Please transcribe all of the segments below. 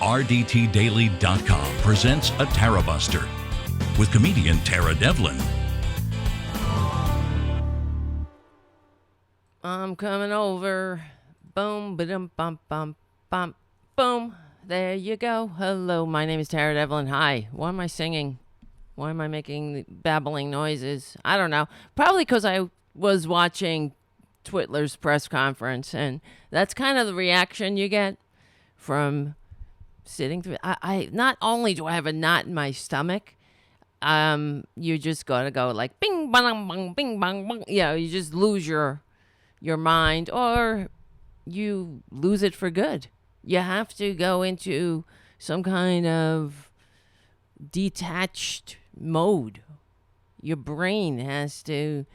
RDTDaily.com presents a Tarabuster with comedian Tara Devlin. I'm coming over. Boom, ba-dum, bum, bum, bum, boom. There you go. Hello, my name is Tara Devlin. Hi. Why am I singing? Why am I making babbling noises? I don't know. Probably because I was watching Twitler's press conference, and that's kind of the reaction you get from sitting through. I not only do I have a knot in my stomach, you just gotta go like bing bang bang bing bang bang. Yeah, you just lose your mind, or you lose it for good. You have to go into some kind of detached mode. Your brain has to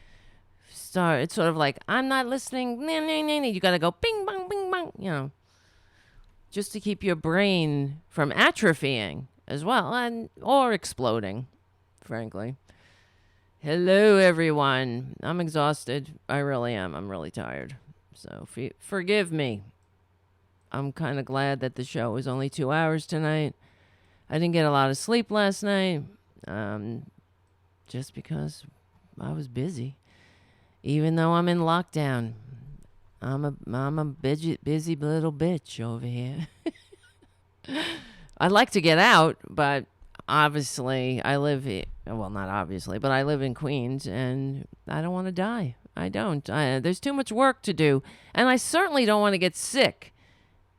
start. It's sort of like, I'm not listening. You gotta go bing bang bing bang. Just to keep your brain from atrophying as well, and or exploding, frankly. Hello, everyone. I'm exhausted. I really am. I'm really tired. So forgive me. I'm kind of glad that the show was only 2 hours tonight. I didn't get a lot of sleep last night, just because I was busy. Even though I'm in lockdown, I'm a busy little bitch over here. I'd like to get out, but obviously I live here. Well, not obviously, but I live in Queens, and I don't want to die. I don't. There's too much work to do, and I certainly don't want to get sick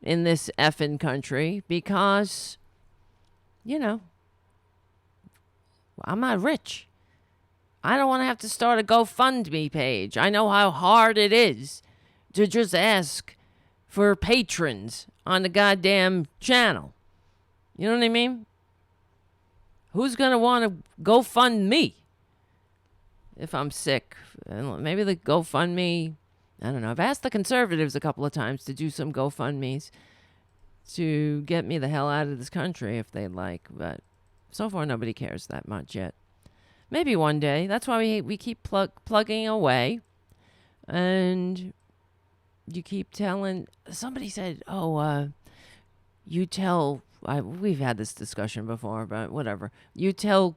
in this effing country because, I'm not rich. I don't want to have to start a GoFundMe page. I know how hard it is to just ask for patrons on the goddamn channel. You know what I mean? Who's going to want to GoFund me if I'm sick? Maybe the GoFundMe, I don't know. I've asked the conservatives a couple of times to do some GoFundMes to get me the hell out of this country if they'd like. But so far, nobody cares that much yet. Maybe one day. That's why we keep plugging away. And you keep telling. Somebody said, you tell. We've had this discussion before, but whatever. You tell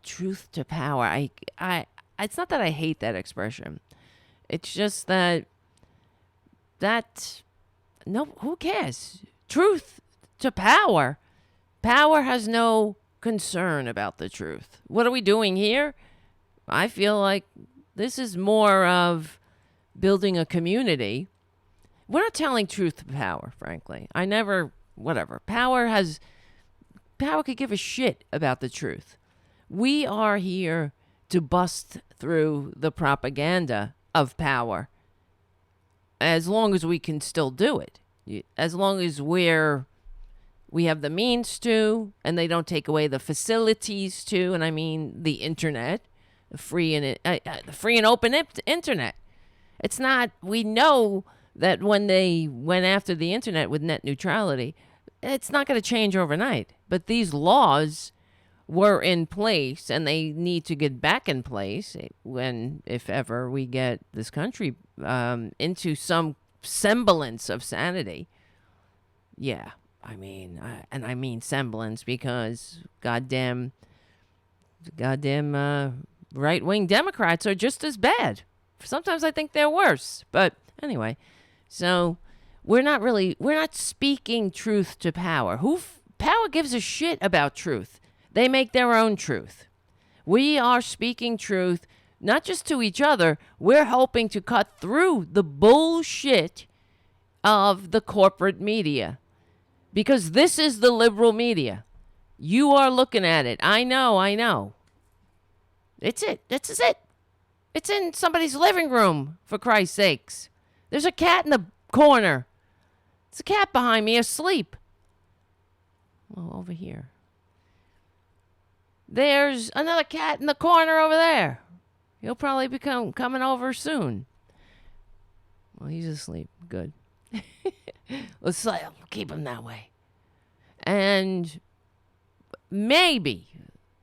truth to power. It's not that I hate that expression. It's just that no, who cares? Truth to power. Power has no concern about the truth. What are we doing here? I feel like this is more of building a community. We're not telling truth to power, frankly. Whatever. Power could give a shit about the truth. We are here to bust through the propaganda of power as long as we can still do it. As long as we have the means to, and they don't take away the facilities to, and I mean the internet, the free and open internet. It's not, we know that when they went after the internet with net neutrality, it's not going to change overnight. But these laws were in place, and they need to get back in place if ever we get this country into some semblance of sanity. Yeah, I mean semblance, because goddamn right-wing Democrats are just as bad. Sometimes I think they're worse, but anyway. So we're not speaking truth to power. Power gives a shit about truth. They make their own truth. We are speaking truth, not just to each other. We're hoping to cut through the bullshit of the corporate media, because this is the liberal media. You are looking at it. I know. It's it. This is it. It's in somebody's living room, for Christ's sakes. There's a cat in the corner. It's a cat behind me asleep. Well, over here. There's another cat in the corner over there. He'll probably be coming over soon. Well, he's asleep. Good. Let's keep him that way. And maybe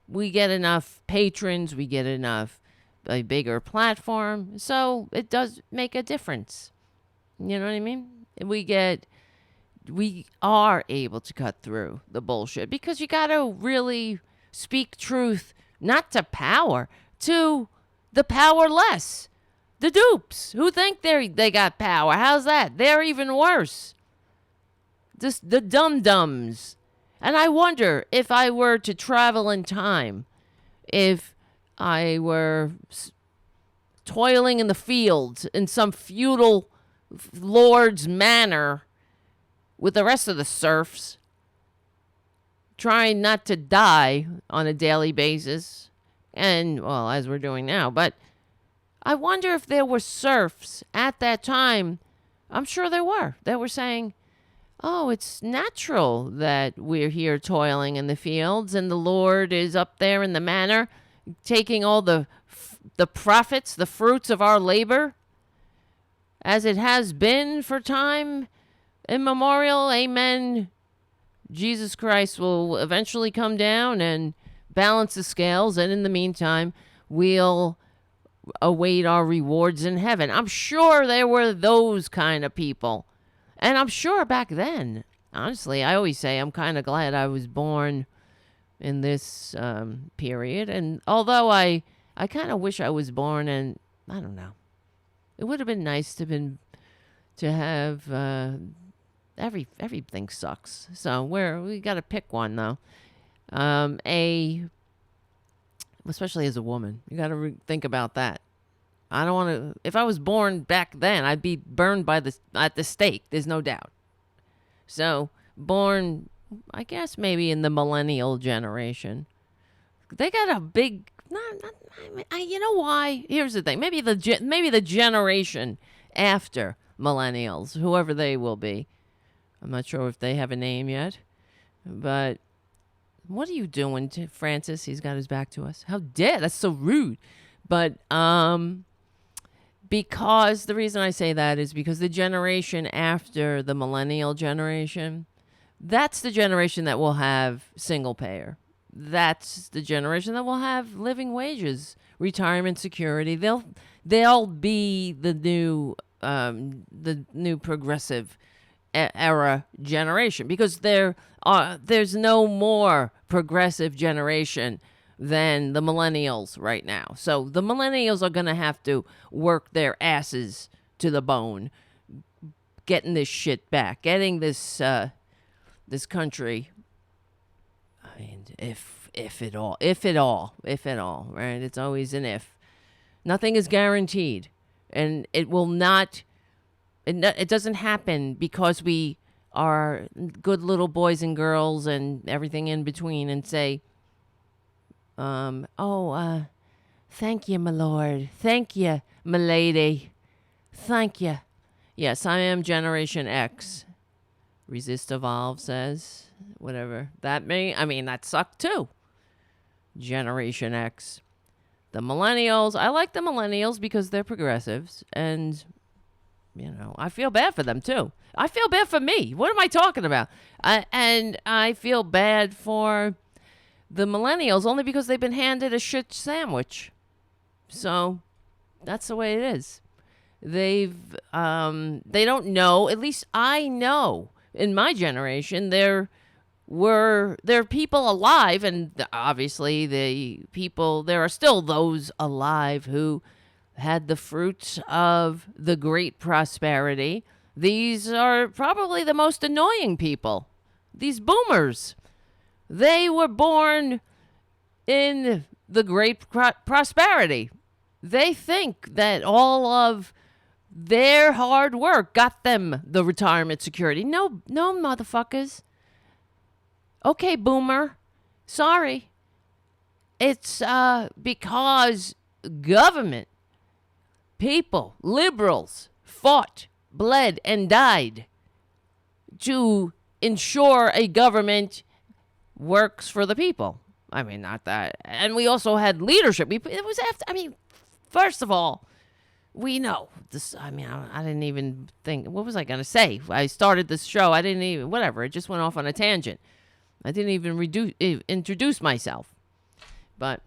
we get enough patrons, we get a bigger platform, so it does make a difference. You know what I mean? We get we are able to cut through the bullshit, because you got to really speak truth, not to power, to the powerless, the dupes who think they got power. How's that? They're even worse. Just the dum-dums. And I wonder, if I were to travel in time, if I were toiling in the fields in some feudal lord's manor with the rest of the serfs, trying not to die on a daily basis, and, well, as we're doing now, but I wonder if there were serfs at that time. I'm sure there were. They were saying, oh, it's natural that we're here toiling in the fields, and the Lord is up there in the manor taking all the profits, the fruits of our labor, as it has been for time immemorial. Amen. Jesus Christ will eventually come down and balance the scales, and in the meantime, we'll await our rewards in heaven. I'm sure there were those kind of people. And I'm sure back then, honestly, I always say I'm kind of glad I was born in this period. And although I kind of wish I was born in, I don't know, it would have been nice to have everything sucks. So we got to pick one though. Especially as a woman, you got to think about that. I don't want to. If I was born back then, I'd be burned at the stake. There's no doubt. So born, I guess maybe in the millennial generation, they got a big. You know why? Here's the thing. Maybe the generation after millennials, whoever they will be. I'm not sure if they have a name yet, but what are you doing, Francis? He's got his back to us. How dare? That's so rude. But because the reason I say that is because the generation after the millennial generation, that's the generation that will have single payer. That's the generation that will have living wages, retirement security. They'll be the new progressive era generation, because there's no more progressive generation than the millennials right now. So the millennials are going to have to work their asses to the bone, getting this shit back, getting this country. I mean, if at all, right? It's always an if. Nothing is guaranteed, and it will not. It doesn't happen because we are good little boys and girls and everything in between and say, thank you, my lord. Thank you, my lady. Thank you. Yes, I am Generation X. Resist Evolve says, whatever that may. I mean, that sucked too. Generation X. The millennials, I like the millennials because they're progressives, and I feel bad for them too. I feel bad for me. What am I talking about? And I feel bad for the millennials only because they've been handed a shit sandwich. So that's the way it is. They don't know. At least I know in my generation there are people alive, and obviously there are still those alive who had the fruits of the great prosperity. These are probably the most annoying people. These boomers. They were born in the great prosperity. They think that all of their hard work got them the retirement security. No, motherfuckers. Okay, boomer. Sorry. It's because government, people, liberals, fought, bled, and died to ensure a government works for the people. I mean, not that. And we also had leadership. It was after, first of all, we know this. I didn't even think, what was I going to say? I started this show. I didn't even, whatever. It just went off on a tangent. I didn't even introduce myself. But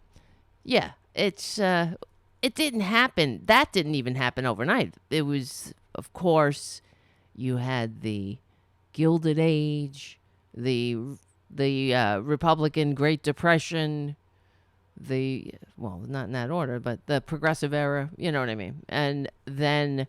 yeah, it didn't happen. That didn't even happen overnight. It was, of course, you had the Gilded Age, the Republican Great Depression, not in that order, but the Progressive Era, you know what I mean? And then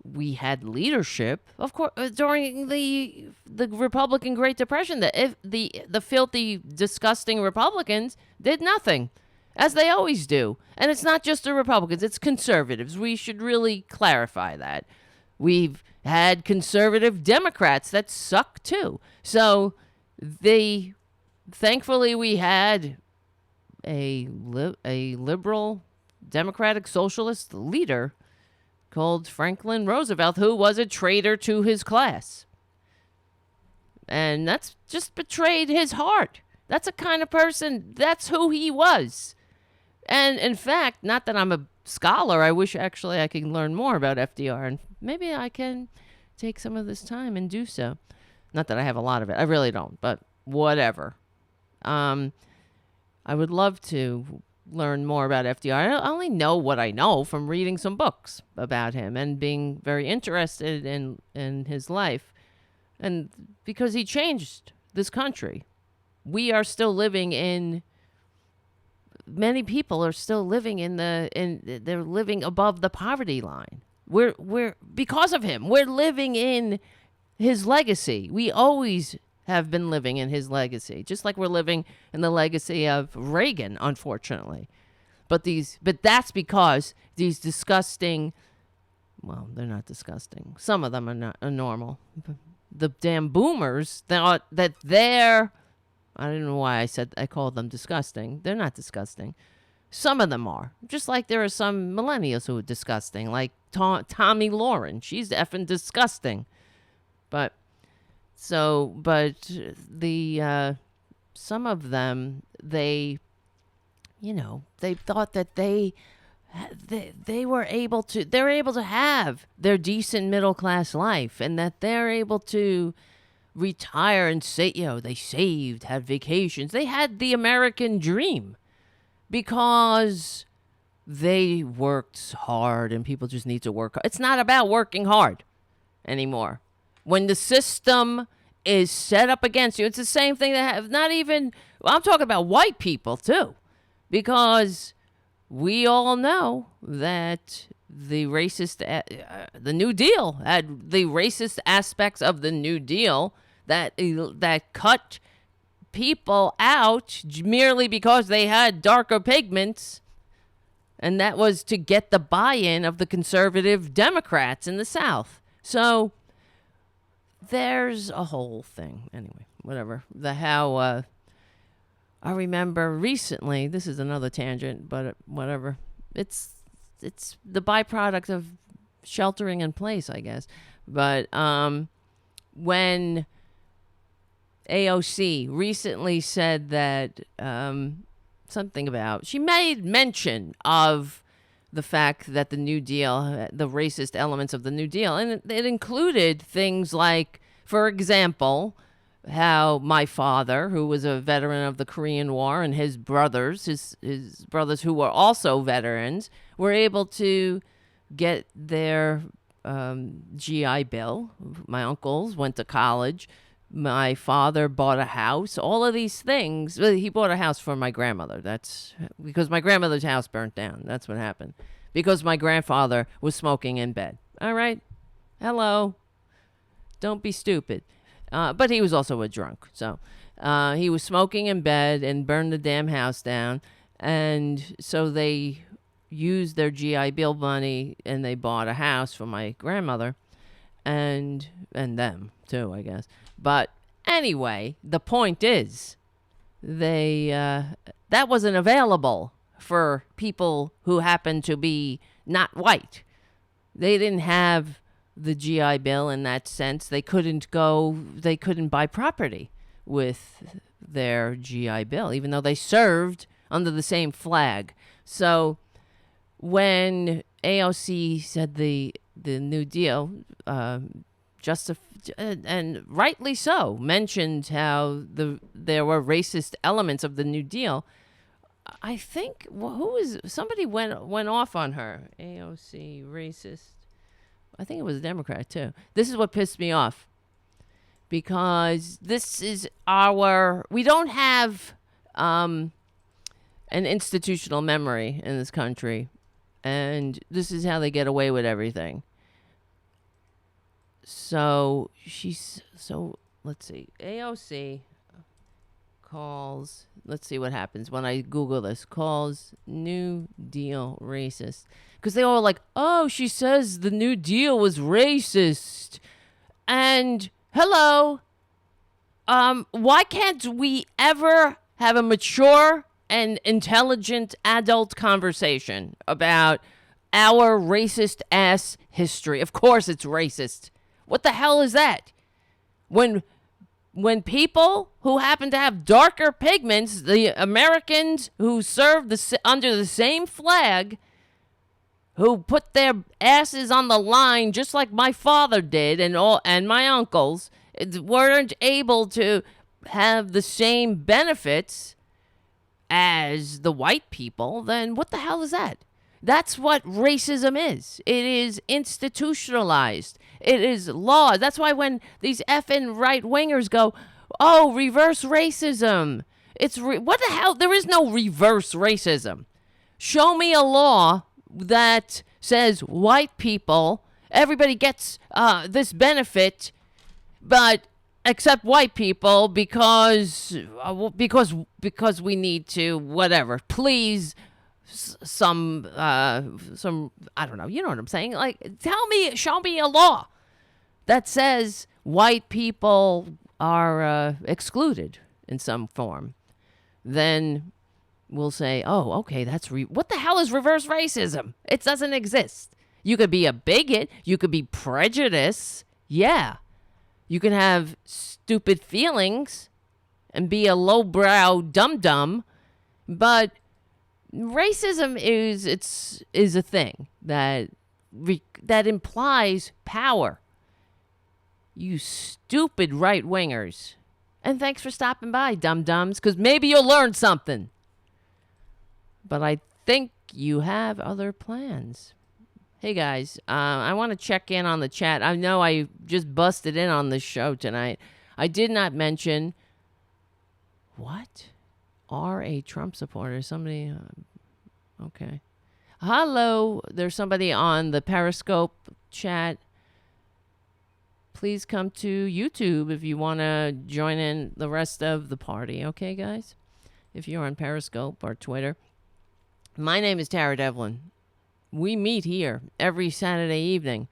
we had leadership, of course, during the Republican Great Depression. The filthy, disgusting Republicans did nothing, as they always do. And it's not just the Republicans, it's conservatives. We should really clarify that. We've had conservative Democrats that suck too. So thankfully we had a liberal democratic socialist leader called Franklin Roosevelt, who was a traitor to his class. And that's just betrayed his heart. That's a kind of person, that's who he was. And in fact, not that I'm a scholar, I wish actually I could learn more about FDR, and maybe I can take some of this time and do so. Not that I have a lot of it. I really don't, but whatever. I would love to learn more about FDR. I only know what I know from reading some books about him and being very interested in his life. And because he changed this country. We are still living in, many people are still living they're living above the poverty line. We're because of him, we're living in his legacy. We always have been living in his legacy, just like we're living in the legacy of Reagan, unfortunately. But that's because these disgusting, well, they're not disgusting. Some of them are normal. The damn boomers thought that I don't know why I called them disgusting. They're not disgusting. Some of them are. Just like there are some millennials who are disgusting, like Tommy Lauren. She's effing disgusting. But some of them, they thought that they're able to have their decent middle class life, and that they're able to retire and say, they saved, had vacations. They had the American dream because they worked hard, and people just need to work hard. It's not about working hard anymore. When the system is set up against you, it's the same thing that I'm talking about white people too, because we all know that the New Deal had the racist aspects of the New Deal that cut people out merely because they had darker pigments, and that was to get the buy-in of the conservative Democrats in the South. So there's a whole thing. Anyway, whatever. I remember recently, this is another tangent, but whatever. It's the byproduct of sheltering in place, I guess. But when AOC recently said that she made mention of the fact that the New Deal, the racist elements of the New Deal, and it included things like, for example, how my father, who was a veteran of the Korean War, and his brothers who were also veterans, were able to get their GI Bill. My uncles went to college. My father bought a house. All of these things. Well, he bought a house for my grandmother. That's because my grandmother's house burnt down. That's what happened. Because my grandfather was smoking in bed. All right? Hello. Don't be stupid. But he was also a drunk. So he was smoking in bed and burned the damn house down. And so they used their GI Bill money and they bought a house for my grandmother and them too, I guess. But anyway, the point is that wasn't available for people who happen to be not white. They didn't have the GI Bill in that sense. They couldn't buy property with their GI Bill, even though they served under the same flag. So when AOC said the New Deal, and rightly so, mentioned how there were racist elements of the New Deal, I think somebody went off on her. AOC racist. I think it was a Democrat too. This is what pissed me off. because this is we don't have an institutional memory in this country, and this is how they get away with everything. So let's see. AOC calls, let's see what happens when I Google this, calls New Deal racist. Because they all like, oh, she says the New Deal was racist. And hello, why can't we ever have a mature and intelligent adult conversation about our racist ass history? Of course it's racist. What the hell is that? When people who happen to have darker pigments, the Americans who served under the same flag, who put their asses on the line just like my father did and my uncles, weren't able to have the same benefits as the white people, then what the hell is that? That's what racism is. It is institutionalized. It is law. That's why when these effing right-wingers go, oh, reverse racism. What the hell? There is no reverse racism. Show me a law that says white people, everybody gets this benefit, but except white people because we need to, whatever, please some I don't know, you know what I'm saying? Like, show me a law that says white people are excluded in some form. Then we'll say, oh, okay, that's what the hell is reverse racism? It doesn't exist. You could be a bigot, you could be prejudiced, yeah. You can have stupid feelings and be a lowbrow dum-dum, but racism is a thing that implies power. You stupid right-wingers. And thanks for stopping by, dum-dums, because maybe you'll learn something. But I think you have other plans. Hey, guys, I want to check in on the chat. I know I just busted in on this show tonight. I did not mention... What? Are a Trump supporter? Somebody... okay. Hello. There's somebody on the Periscope chat. Please come to YouTube if you want to join in the rest of the party. Okay, guys? If you're on Periscope or Twitter. My name is Tara Devlin. We meet here every Saturday evening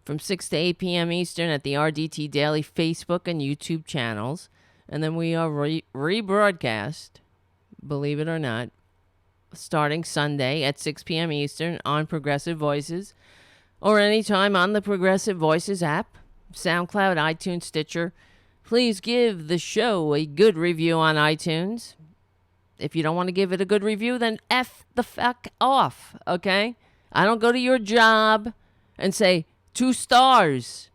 from 6 to 8 p.m. Eastern at the RDT Daily Facebook and YouTube channels. And then we are rebroadcast, believe it or not, starting Sunday at 6 p.m. Eastern on Progressive Voices or anytime on the Progressive Voices app, SoundCloud, iTunes, Stitcher. Please give the show a good review on iTunes. If you don't want to give it a good review, then F the fuck off, okay? I don't go to your job and say 2 stars.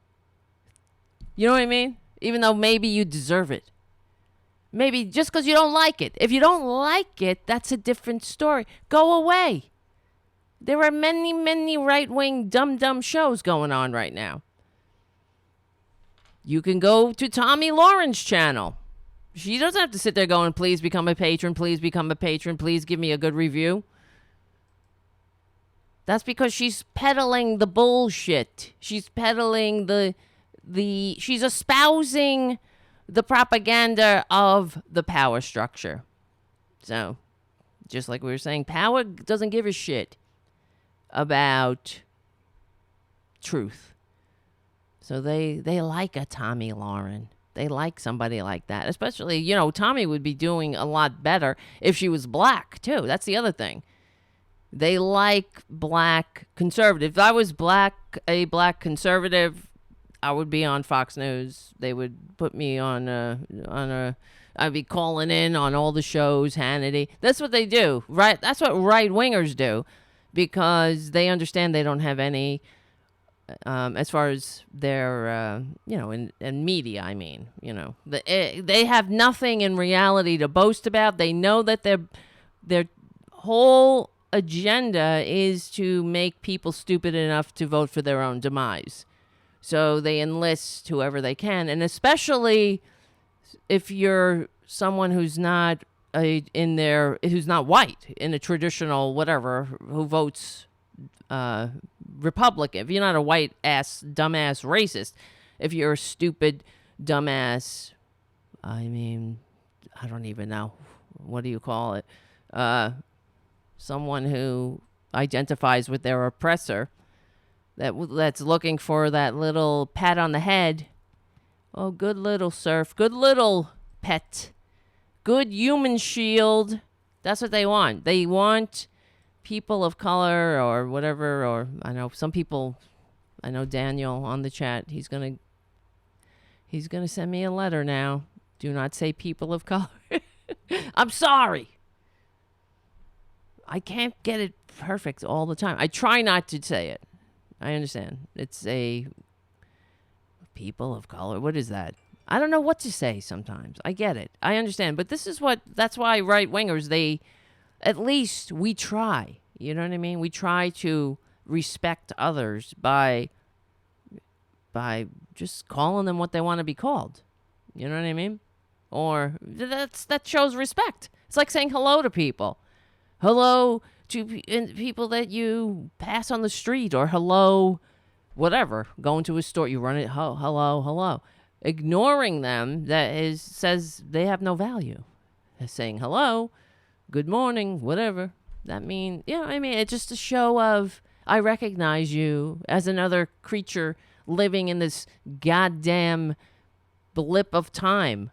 You know what I mean? Even though maybe you deserve it. Maybe just because you don't like it. If you don't like it, that's a different story. Go away. There are many, many right-wing dumb shows going on right now. You can go to Tommy Lauren's channel. She doesn't have to sit there going, please become a patron, please become a patron, please give me a good review. That's because she's peddling the bullshit. She's peddling she's espousing the propaganda of the power structure. So, just like we were saying, power doesn't give a shit about truth. So they like a Tommy Lauren. They like somebody like that. Especially, Tommy would be doing a lot better if she was black, too. That's the other thing. They like black conservatives. If I was a black conservative, I would be on Fox News. They would put me on I'd be calling in on all the shows, Hannity. That's what they do, right? That's what right-wingers do, because they understand they don't have any, as far as their, in media, I mean, they have nothing in reality to boast about. They know that their whole agenda is to make people stupid enough to vote for their own demise. So they enlist whoever they can, and especially if you're someone who's not who's not white in a traditional whatever, who votes Republican. If you're not a white ass dumbass racist, if you're a stupid dumbass, I mean, I don't even know, what do you call it? Someone who identifies with their oppressor, that's looking for that little pat on the head. Oh, good little serf, good little pet, good human shield. That's what they want. They want people of color or whatever, or I know some people, I know Daniel on the chat, he's gonna send me a letter now. Do not say people of color. I'm sorry. I can't get it perfect all the time. I try not to say it. I understand. It's a people of color. What is that? I don't know what to say sometimes. I get it. I understand. But that's why right wingers, at least we try. You know what I mean? We try to respect others by just calling them what they want to be called. You know what I mean? Or that shows respect. It's like saying hello to people. Hello to people that you pass on the street, or hello, whatever, going to a store, you run it, hello. Ignoring them, says they have no value. Saying hello, good morning, whatever, that means, it's just a show of, I recognize you as another creature living in this goddamn blip of time.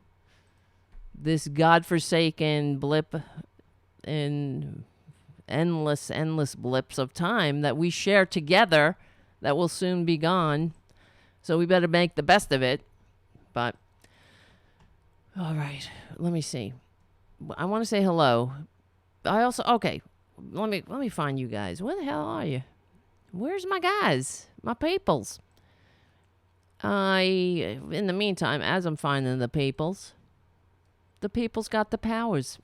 This godforsaken blip in endless blips of time that we share together that will soon be gone. So we better make the best of it. But, all right, let me see. I want to say hello. Okay, let me find you guys. Where the hell are you? Where's my guys? My peoples? In the meantime, as I'm finding the peoples got the powers.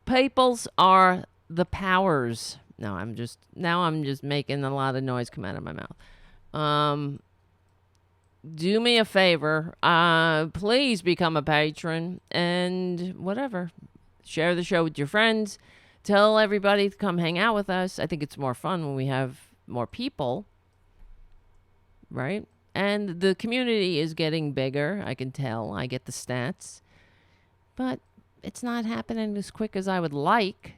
Peoples are the powers. Now I'm just making a lot of noise come out of my mouth. Do me a favor. Please become a patron and whatever. Share the show with your friends. Tell everybody to come hang out with us. I think it's more fun when we have more people. Right? And the community is getting bigger. I can tell. I get the stats. But it's not happening as quick as I would like,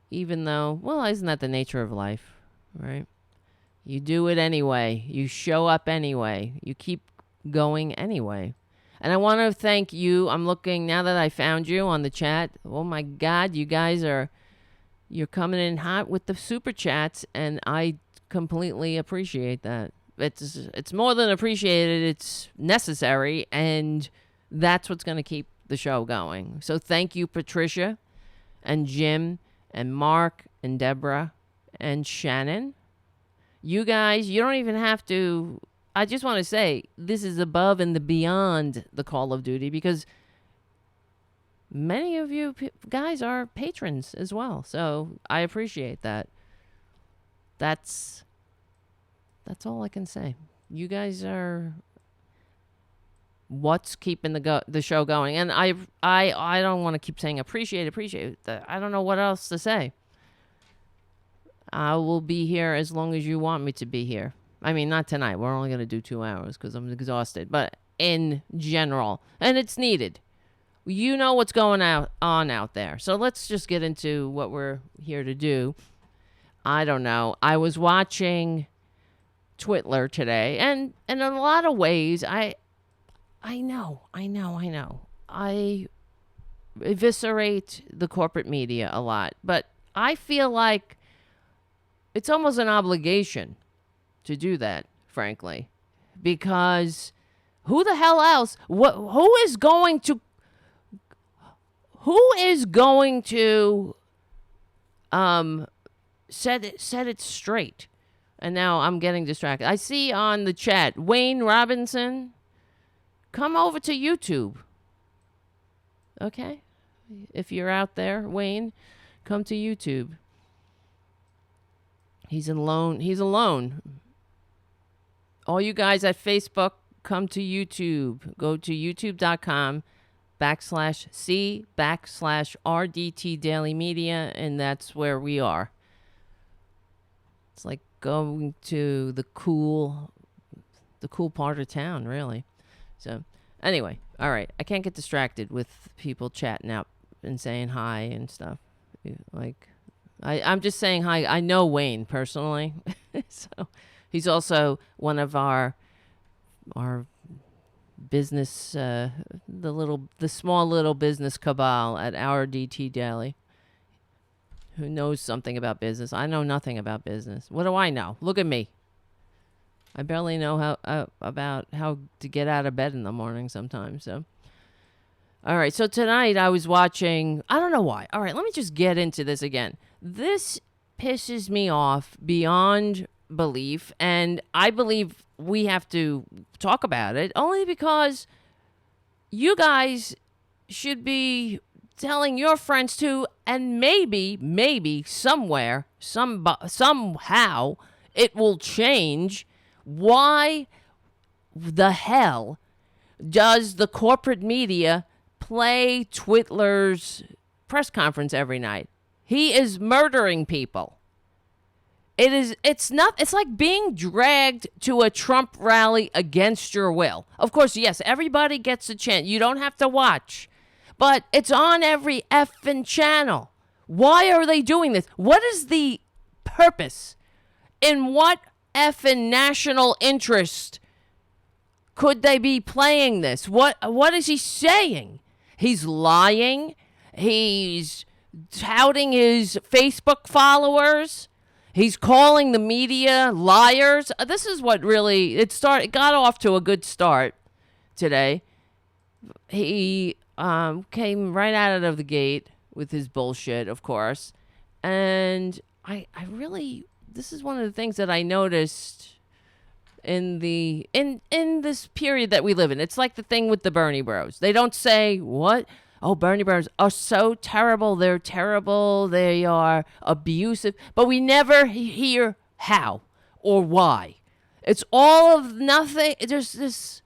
even though, well, isn't that the nature of life, right? You do it anyway. You show up anyway. You keep going anyway. And I want to thank you. I'm looking, now that I found you on the chat, oh my God, you guys you're coming in hot with the super chats, and I completely appreciate that. It's more than appreciated, it's necessary, and that's what's going to keep the show going. So thank you, Patricia and Jim and Mark and Deborah and Shannon. You guys, you don't even have to. I just want to say this is above and beyond the Call of Duty, because many of you guys are patrons as well. So I appreciate that. That's all I can say. You guys are what's keeping the show going. And I don't want to keep saying appreciate. I don't know what else to say. I will be here as long as you want me to be here. I mean, not tonight. We're only going to do 2 hours because I'm exhausted. But in general, and it's needed. You know what's going on out there. So let's just get into what we're here to do. I don't know. I was watching Twitler today, and in a lot of ways, I know. I eviscerate the corporate media a lot, but I feel like it's almost an obligation to do that, frankly, because who the hell else? Who is going to set it straight? And now I'm getting distracted. I see on the chat, Wayne Robinson, come over to YouTube. Okay? If you're out there, Wayne, come to YouTube. He's alone. All you guys at Facebook, come to YouTube. Go to youtube.com/C/RDT Daily Media, and that's where we are. It's like going to the cool part of town, really. So, anyway, all right. I can't get distracted with people chatting out and saying hi and stuff. Like, I'm just saying hi. I know Wayne personally, so he's also one of our business, the small little business cabal at our DT Daily, who knows something about business. I know nothing about business. What do I know? Look at me. I barely know how about how to get out of bed in the morning sometimes. So, all right. So tonight I was watching. I don't know why. All right. Let me just get into this again. This pisses me off beyond belief, and I believe we have to talk about it only because you guys should be telling your friends too, and maybe somewhere, somehow it will change. Why the hell does the corporate media play Twitler's press conference every night? He is murdering people. It's like being dragged to a Trump rally against your will. Of course, yes, everybody gets a chance. You don't have to watch. But it's on every effing channel. Why are they doing this? What is the purpose? In what effing national interest could they be playing this? What is he saying? He's lying. He's touting his Facebook followers. He's calling the media liars. This is what really it got off to a good start today. He came right out of the gate with his bullshit, of course. And I really, this is one of the things that I noticed in this period that we live in. It's like the thing with the Bernie Bros. They don't say, what? Oh, Bernie Bros are so terrible. They're terrible. They are abusive. But we never hear how or why. It's all of nothing. There's this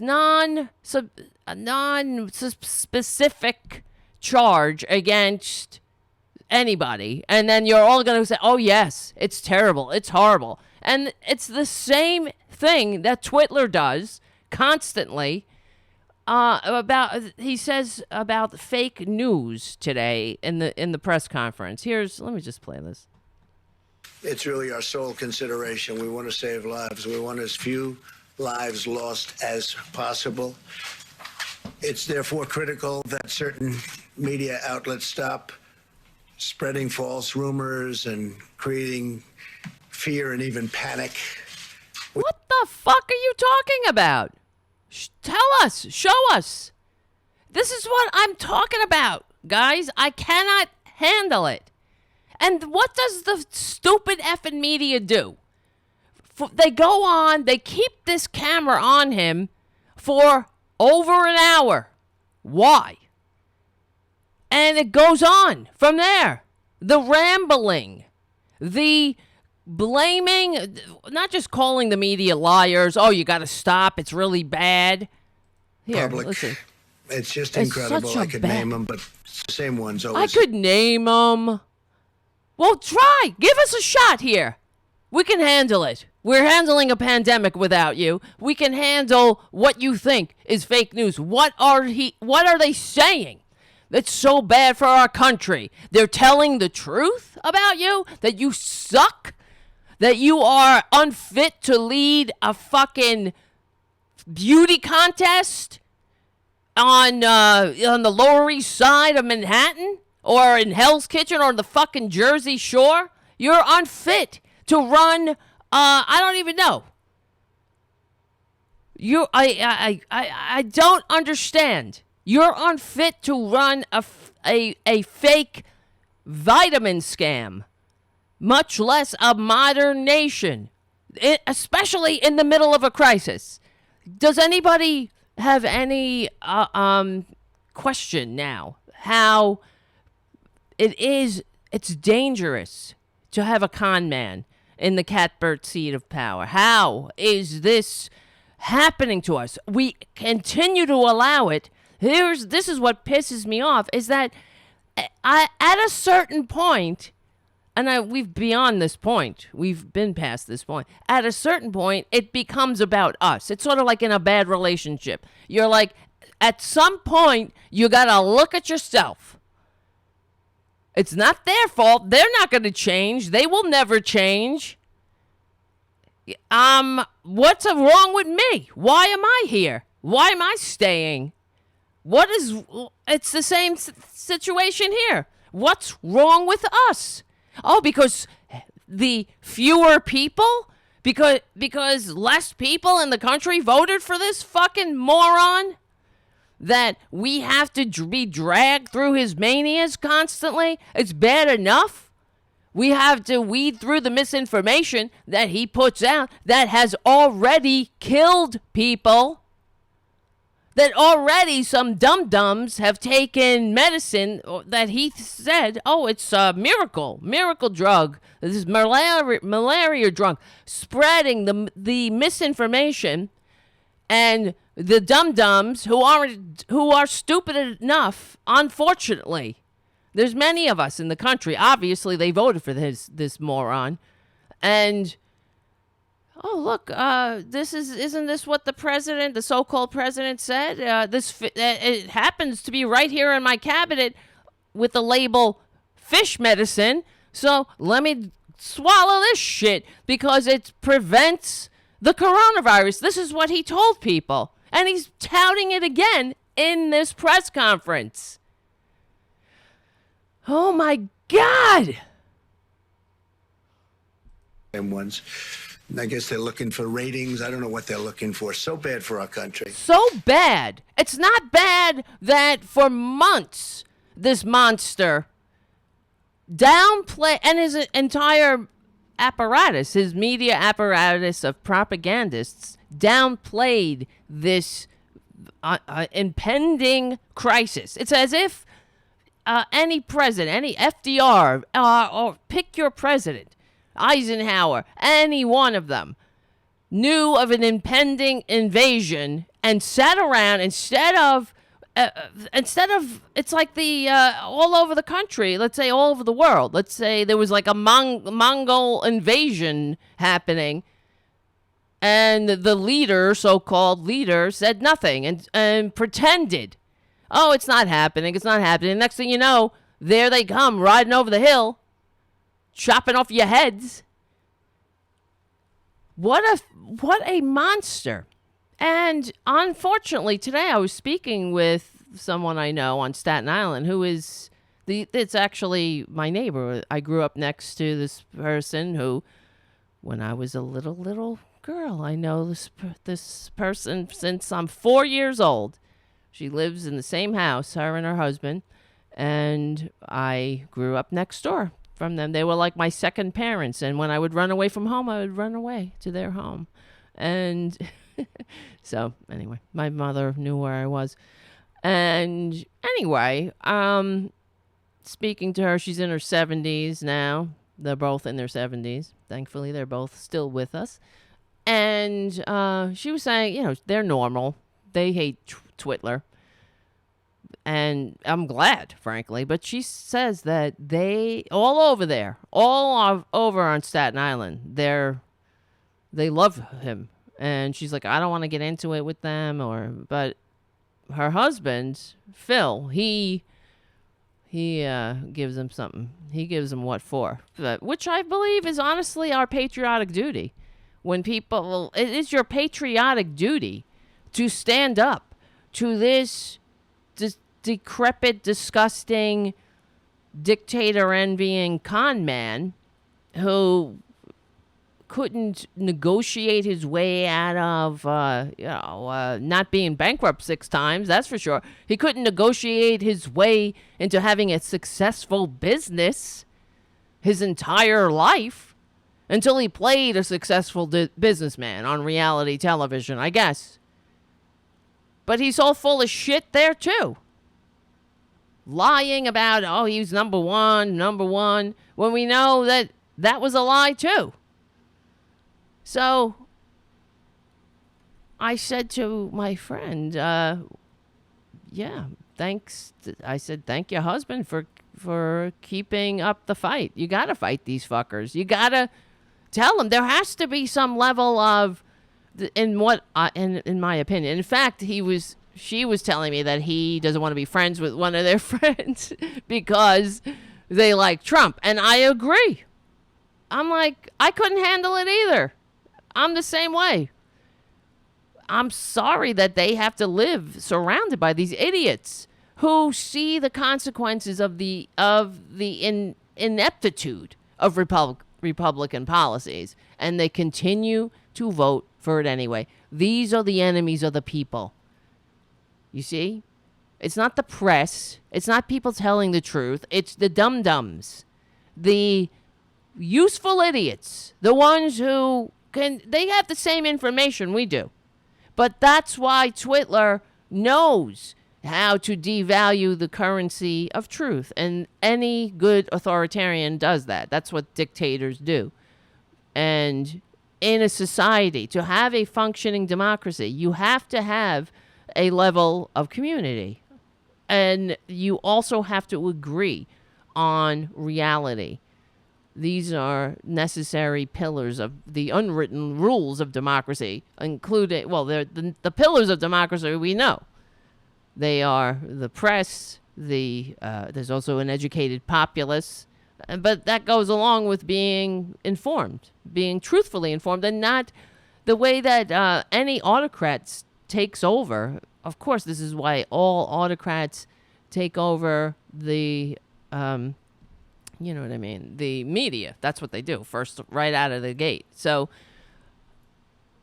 non-specific charge against anybody. And then you're all going to say, oh, yes, it's terrible. It's horrible. And it's the same thing that Twitler does constantly. He says about fake news today in the press conference. Let me just play this. It's really our sole consideration. We want to save lives. We want as few lives lost as possible. It's therefore critical that certain media outlets stop spreading false rumors and creating fear and even panic. What the fuck are you talking about? Tell us. Show us. This is what I'm talking about, guys. I cannot handle it. And what does the stupid effing media do? They go on, they keep this camera on him for over an hour. Why? And it goes on from there. The rambling, the blaming, not just calling the media liars. Oh, you got to stop. It's really bad. Here, public. Listen. It's just incredible. I could name them, but it's the same ones always. I could name them. Well, try. Give us a shot here. We can handle it. We're handling a pandemic without you. We can handle what you think is fake news. What are they saying that's so bad for our country? They're telling the truth about you, that you suck, that you are unfit to lead a fucking beauty contest on the Lower East Side of Manhattan or in Hell's Kitchen or the fucking Jersey Shore. You're unfit to run. I don't even know. I don't understand. You're unfit to run a fake vitamin scam, much less a modern nation, especially in the middle of a crisis. Does anybody have any question now how it's dangerous to have a con man in the catbird seat of power? How is this happening to us? We continue to allow it. This is what pisses me off, is that at a certain point, and we've beyond this point. We've been past this point. At a certain point, it becomes about us. It's sort of like in a bad relationship. You're like, at some point, you got to look at yourself. It's not their fault. They're not going to change. They will never change. What's wrong with me? Why am I here? Why am I staying? It's the same situation here. What's wrong with us? Oh, because the fewer people? Because less people in the country voted for this fucking moron? That we have to be dragged through his manias constantly? It's bad enough. We have to weed through the misinformation that he puts out that has already killed people. That already some dum-dums have taken medicine that he said, oh, it's a miracle drug. This is malaria drug. Spreading the misinformation, and the dum-dums who are stupid enough, unfortunately. There's many of us in the country. Obviously, they voted for this moron. And oh, look, isn't this what the so-called president said? It happens to be right here in my cabinet with the label fish medicine. So let me swallow this shit because it prevents the coronavirus. This is what he told people. And he's touting it again in this press conference. Oh, my God. And ones. I guess they're looking for ratings. I don't know what they're looking for. So bad for our country. So bad. It's not bad that for months this monster downplayed, and his entire apparatus, his media apparatus of propagandists, downplayed this impending crisis. It's as if any president, any FDR, or pick your president, Eisenhower, any one of them, knew of an impending invasion and sat around instead of it's like the all over the country, let's say all over the world, let's say there was like a Mongol invasion happening, and the so-called leader said nothing and pretended, oh, it's not happening. Next thing you know, there they come riding over the hill, chopping off your heads. What a monster. And unfortunately, today I was speaking with someone I know on Staten Island who is it's actually my neighbor. I grew up next to this person who, when I was a little girl, I know this person since I'm 4 years old. She lives in the same house, her and her husband, and I grew up next door from them. They were like my second parents, and when I would run away from home, I would run away to their home. And so anyway, my mother knew where I was. And anyway, speaking to her, she's in her 70s now. They're both in their 70s. Thankfully, they're both still with us. And she was saying, they're normal. They hate Twitler. And I'm glad, frankly. But she says that they, all over on Staten Island, they love him. And she's like, I don't want to get into it with them, but her husband, Phil, he gives them something. He gives them what for, which I believe is honestly our patriotic duty. It is your patriotic duty to stand up to this decrepit, disgusting, dictator-envying con man who couldn't negotiate his way out of, not being bankrupt 6 times, that's for sure. He couldn't negotiate his way into having a successful business his entire life until he played a successful businessman on reality television, I guess. But he's all full of shit there, too. Lying about, he was number one, when we know that was a lie, too. So I said to my friend, yeah, thanks. I said, thank your husband for keeping up the fight. You got to fight these fuckers. You got to tell them there has to be some level of, in my opinion. In fact, she was telling me that he doesn't want to be friends with one of their friends because they like Trump. And I agree. I'm like, I couldn't handle it either. I'm the same way. I'm sorry that they have to live surrounded by these idiots who see the consequences of the ineptitude of Republican policies, and they continue to vote for it anyway. These are the enemies of the people. You see? It's not the press. It's not people telling the truth. It's the dum-dums. The useful idiots. The ones who they have the same information we do. But that's why Twitler knows how to devalue the currency of truth. And any good authoritarian does that. That's what dictators do. And in a society, to have a functioning democracy, you have to have a level of community. And you also have to agree on reality. These are necessary pillars of the unwritten rules of democracy, including, well, they're the pillars of democracy we know. They are the press, there's also an educated populace, but that goes along with being informed, being truthfully informed, and not the way that any autocrat takes over. Of course, this is why all autocrats take over the you know what I mean? The media. That's what they do first, right out of the gate. So,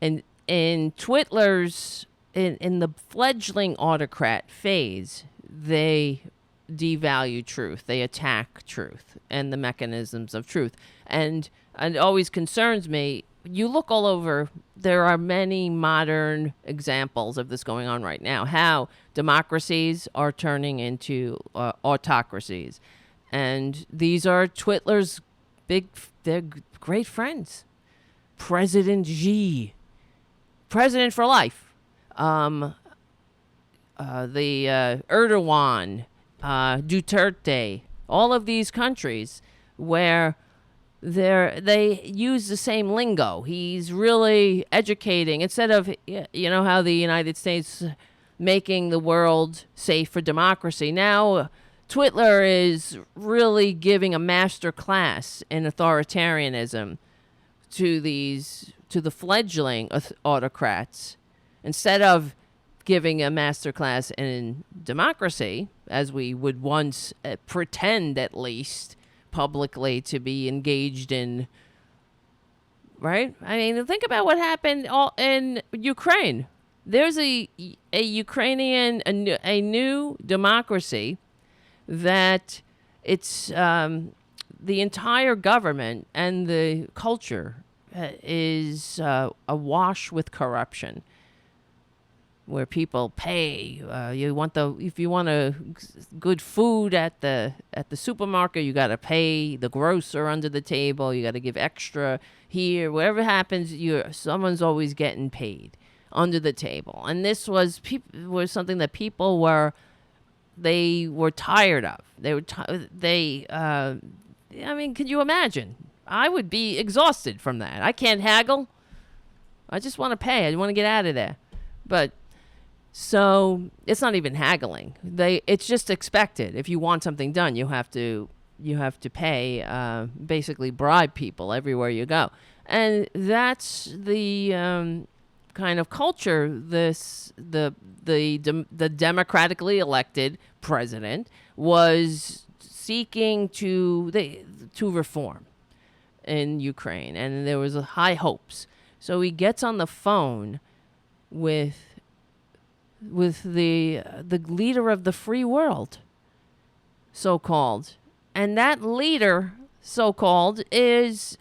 in Twitler's, in the fledgling autocrat phase, they devalue truth. They attack truth and the mechanisms of truth. And it always concerns me. You look all over, there are many modern examples of this going on right now. How democracies are turning into autocracies. And these are Twitler's they're great friends. President Xi, president for life. The Erdogan, Duterte, all of these countries where they use the same lingo. He's really educating instead of, you know, how the United States making the world safe for democracy. Now, Twitler is really giving a master class in authoritarianism to the fledgling autocrats, instead of giving a master class in democracy, as we would once pretend, at least publicly, to be engaged in. Right? I mean, think about what happened in Ukraine. There's a Ukrainian, a new democracy that it's the entire government and the culture is awash with corruption, where people pay. If you want a good food at the supermarket, you got to pay the grocer under the table. You got to give extra here. Whatever happens, someone's always getting paid under the table. And this was something that people were tired of. I mean, could you imagine? I would be exhausted from that. I can't haggle. I just want to pay. I want to get out of there. But so it's not even haggling. It's just expected. If you want something done, you have to pay, basically bribe people everywhere you go. And that's the kind of culture the democratically elected president was seeking to reform in Ukraine, and there was high hopes. So he gets on the phone with the leader of the free world, so-called, and that leader, so-called, is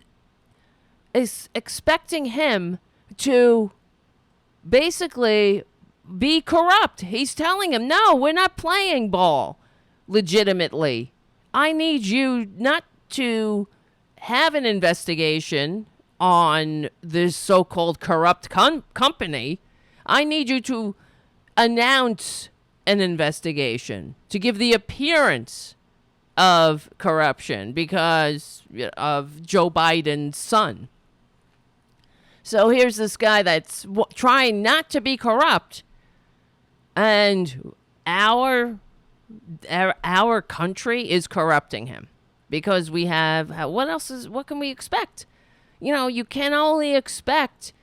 expecting him to basically be corrupt. He's telling him, no, we're not playing ball legitimately. I need you not to have an investigation on this so-called corrupt company, I need you to announce an investigation to give the appearance of corruption because of Joe Biden's son. So here's this guy that's trying not to be corrupt, and our country is corrupting him because we have what can we expect? You can only expect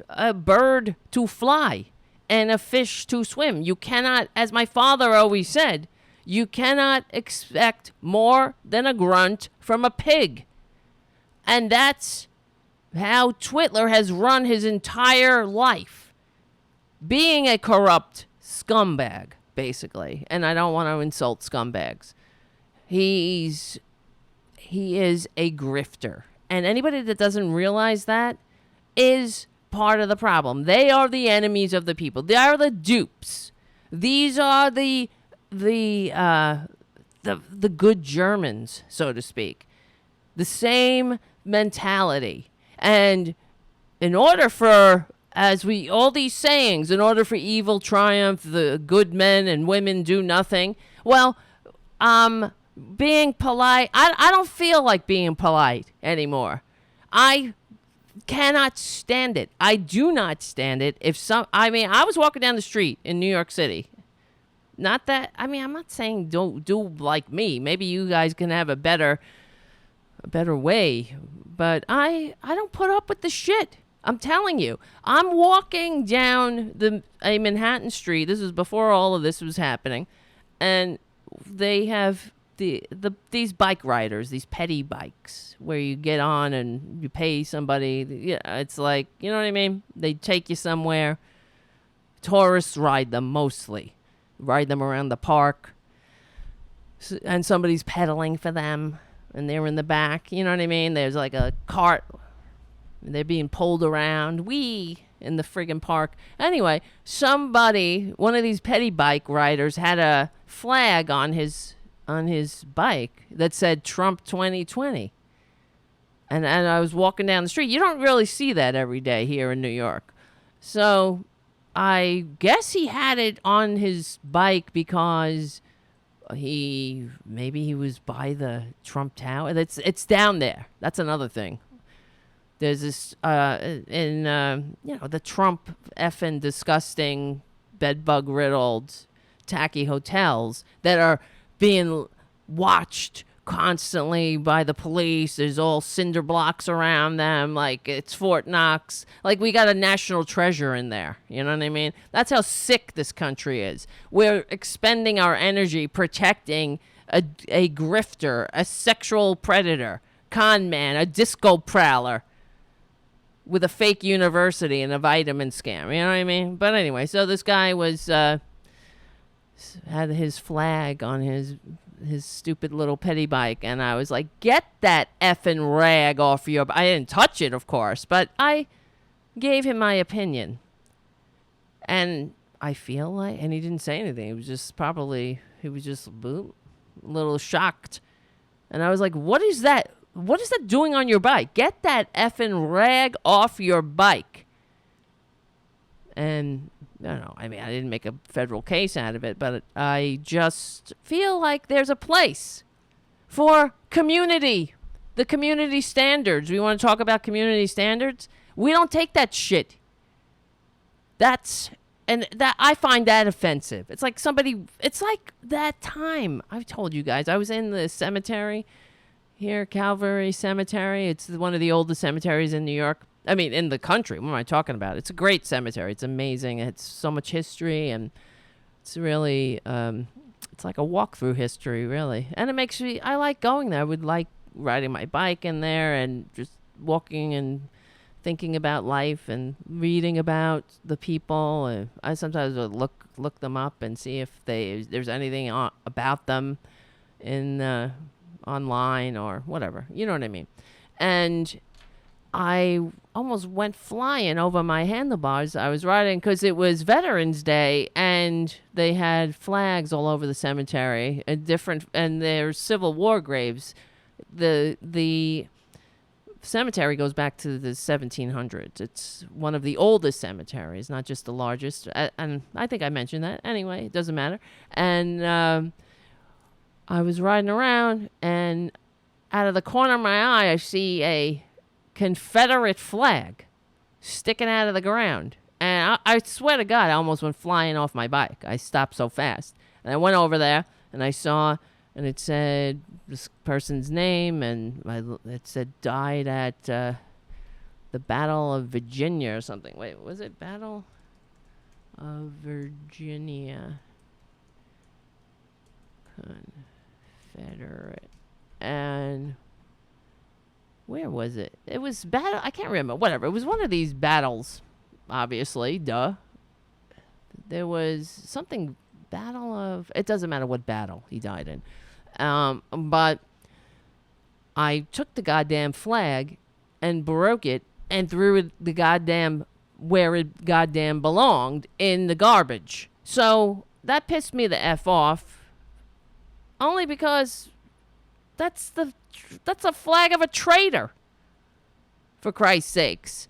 a bird to fly and a fish to swim. You cannot, as my father always said, you cannot expect more than a grunt from a pig. And that's how Twitler has run his entire life. Being a corrupt scumbag, basically. And I don't want to insult scumbags. He is a grifter. And anybody that doesn't realize that is part of the problem. They are the enemies of the people. They are the dupes. These are the good Germans, so to speak. The same mentality. And in order for, all these sayings, in order for evil triumph, the good men and women do nothing. Well, being polite, I don't feel like being polite anymore. I cannot stand it. I do not stand it. I was walking down the street in New York City. I'm not saying don't do like me. Maybe you guys can have a better way. But I don't put up with the shit. I'm telling you. I'm walking down a Manhattan street. This was before all of this was happening. And they have these bike riders, these petty bikes, where you get on and you pay somebody. Yeah, it's like, you know what I mean? They take you somewhere. Tourists ride them mostly. Ride them around the park. And somebody's pedaling for them. And they're in the back. You know what I mean? There's like a cart. They're being pulled around. In the friggin' park. Anyway, one of these petty bike riders had a flag on his bike that said Trump 2020. And I was walking down the street. You don't really see that every day here in New York. So I guess he had it on his bike because maybe he was by the Trump Tower. It's down there. That's another thing. There's this the Trump effing disgusting bedbug riddled tacky hotels that are being watched constantly by the police. There's all cinder blocks around them, like it's Fort Knox. Like we got a national treasure in there. You know what I mean? That's how sick this country is. We're expending our energy protecting a grifter, a sexual predator, con man, a disco prowler with a fake university and a vitamin scam. You know what I mean? But anyway, so this guy had his flag on his stupid little petty bike, and I was like, get that effing rag off your I didn't touch it, of course, but I gave him my opinion. And I feel like, and he didn't say anything. He was just a little shocked. And I was like, what is that? What is that doing on your bike? Get that effing rag off your bike. And I don't know. I mean, I didn't make a federal case out of it, but I just feel like there's a place for community. The community standards. We want to talk about community standards. We don't take that shit. I find that offensive. It's like that time. I've told you guys, I was in the cemetery here, Calvary Cemetery. It's one of the oldest cemeteries in New York. I mean, in the country. What am I talking about? It's a great cemetery. It's amazing. It's so much history, and it's really, it's like a walk through history, really. And I like going there. I would like riding my bike in there and just walking and thinking about life and reading about the people. I sometimes would look them up and see if there's anything about them in online or whatever. You know what I mean? And I almost went flying over my handlebars. I was riding because it was Veterans Day, and they had flags all over the cemetery, and there's Civil War graves. The cemetery goes back to the 1700s. It's one of the oldest cemeteries, not just the largest. And I think I mentioned that. Anyway, it doesn't matter. And I was riding around, and out of the corner of my eye, I see a Confederate flag sticking out of the ground. And I swear to God, I almost went flying off my bike. I stopped so fast. And I went over there, and I saw, and it said this person's name, and it said died at the Battle of Virginia or something. Wait, was it Battle of Virginia? Confederate. And where was it? It was battle. I can't remember. Whatever. It was one of these battles, obviously. Duh. There was something, Battle of... It doesn't matter what battle he died in. But I took the goddamn flag and broke it and threw it the goddamn where it goddamn belonged, in the garbage. So that pissed me the F off. Only because that's a flag of a traitor, for Christ's sakes.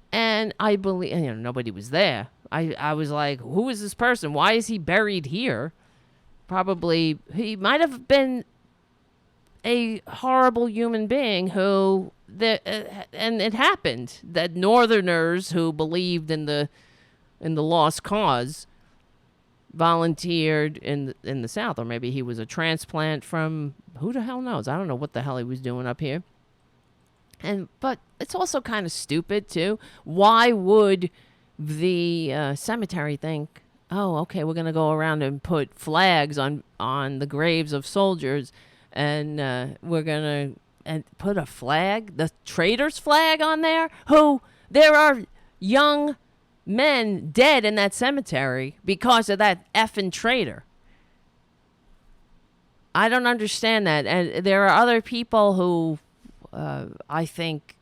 And I believe, nobody was there. I was like, who is this person? Why is he buried here? Probably, he might have been a horrible human being who, and it happened that Northerners who believed in the lost cause volunteered in the South, or maybe he was a transplant from, who the hell knows? I don't know what the hell he was doing up here. But it's also kind of stupid too. Why would the cemetery think, oh, okay, we're gonna go around and put flags on the graves of soldiers, and we're gonna put a flag, the traitor's flag, on there? Who there are young men dead in that cemetery because of that effing traitor. I don't understand that. And there are other people who, I think,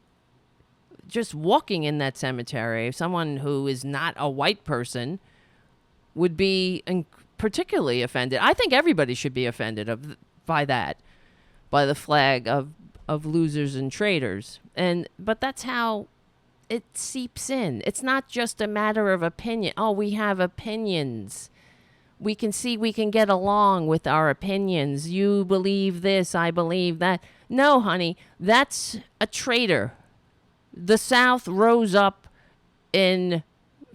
just walking in that cemetery, someone who is not a white person would be particularly offended. I think everybody should be offended by that, by the flag of losers and traitors. But that's how it seeps in. It's not just a matter of opinion. Oh, we have opinions. We can get along with our opinions. You believe this, I believe that. No, honey, that's a traitor. The South rose up in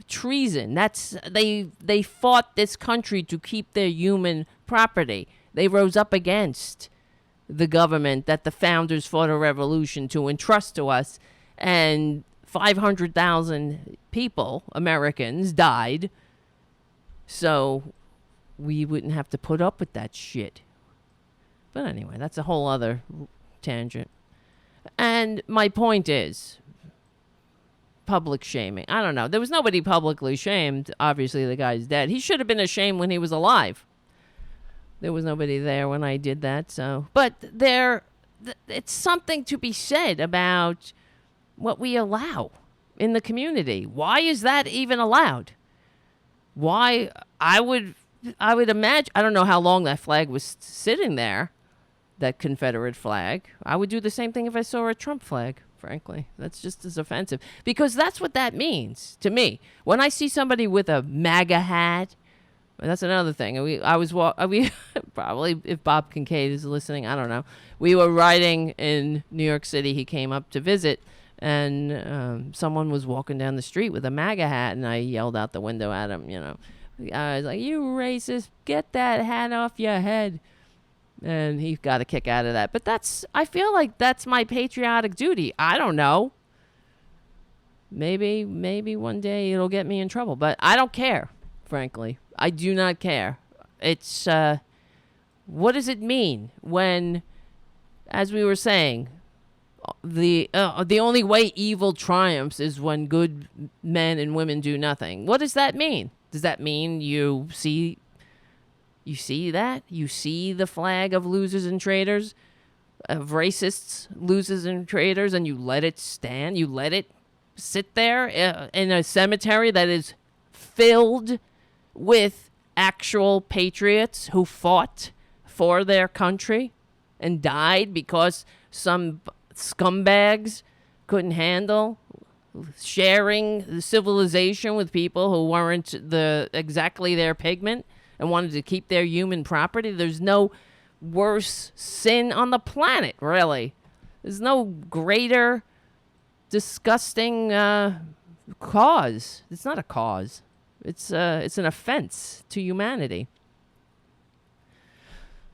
treason. They fought this country to keep their human property. They rose up against the government that the founders fought a revolution to entrust to us, and 500,000 people, Americans, died, so we wouldn't have to put up with that shit. But anyway, that's a whole other tangent. And my point is, public shaming. I don't know. There was nobody publicly shamed. Obviously, the guy's dead. He should have been ashamed when he was alive. There was nobody there when I did that, so... But it's something to be said about what we allow in the community. Why is that even allowed? Why? I would imagine, I don't know how long that flag was sitting there, that Confederate flag. I would do the same thing if I saw a Trump flag, frankly. That's just as offensive. Because that's what that means to me. When I see somebody with a MAGA hat, that's another thing. We probably, if Bob Kincaid is listening, I don't know. We were riding in New York City. He came up to visit, and someone was walking down the street with a MAGA hat, and I yelled out the window at him, I was like, you racist, get that hat off your head. And he got a kick out of that. But I feel like that's my patriotic duty. I don't know. Maybe one day it'll get me in trouble, but I don't care, frankly. I do not care. It's, what does it mean when, as we were saying, the only way evil triumphs is when good men and women do nothing? What does that mean? Does that mean you see that? You see the flag of losers and traitors, of racists, losers and traitors, and you let it stand? You let it sit there in a cemetery that is filled with actual patriots who fought for their country and died because some scumbags couldn't handle sharing the civilization with people who weren't exactly their pigment and wanted to keep their human property. There's no worse sin on the planet, really. There's no greater disgusting cause. It's not a cause. It's an offense to humanity.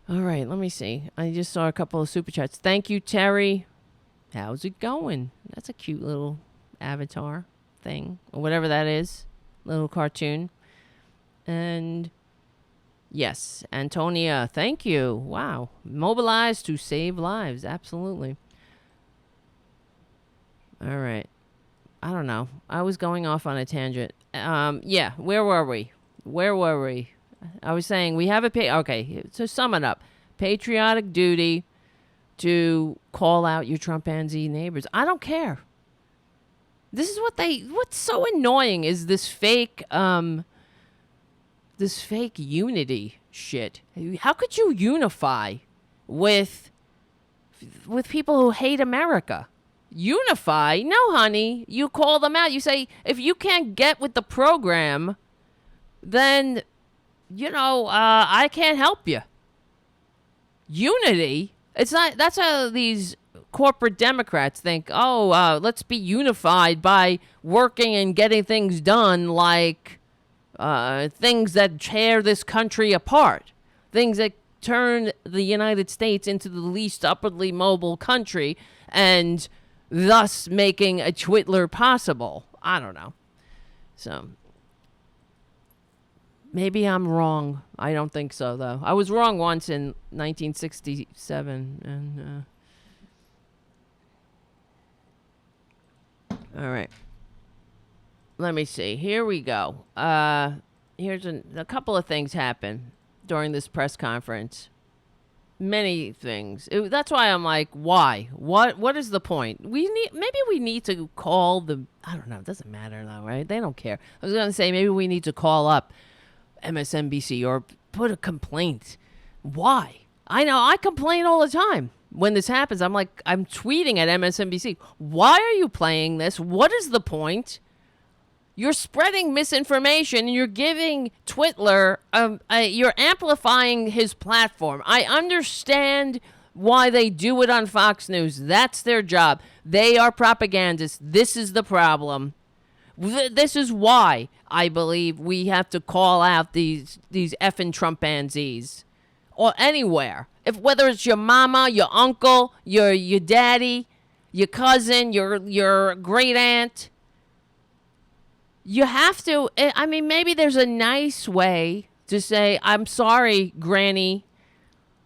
All right, let me see. I just saw a couple of super chats. Thank you, Terry. How's it going? That's a cute little avatar thing, or whatever that is. Little cartoon. And yes, Antonia, thank you. Wow. Mobilized to save lives. Absolutely. All right. I don't know. I was going off on a tangent. Yeah, where were we? I was saying we have okay, to sum it up. Patriotic duty to call out your Trumpanzee neighbors. I don't care. This is what's so annoying is this fake unity shit. How could you unify with people who hate America? Unify? No, honey. You call them out. You say, if you can't get with the program, then, I can't help you. Unity? It's not, that's how these corporate Democrats think, let's be unified by working and getting things done like things that tear this country apart. Things that turn the United States into the least upwardly mobile country and thus making a Twitler possible. I don't know. So, maybe I'm wrong. I don't think so, though. I was wrong once in 1967. And, all right. Let me see. Here we go. Here's a couple of things happened during this press conference. Many things. That's why I'm like, why? What is the point? Maybe we need to call I don't know. It doesn't matter though, right? They don't care. I was going to say maybe we need to call up MSNBC or put a complaint. Why? I know I complain all the time. When this happens, I'm tweeting at MSNBC. Why are you playing this? What is the point? You're spreading misinformation and you're giving Twitler, you're amplifying his platform. I understand why they do it on Fox News. That's their job. They are propagandists. This is the problem. This is why I believe we have to call out these effing Trumpanzees. Or anywhere. Whether it's your mama, your uncle, your daddy, your cousin, your great aunt. You have to, maybe there's a nice way to say, I'm sorry, Granny,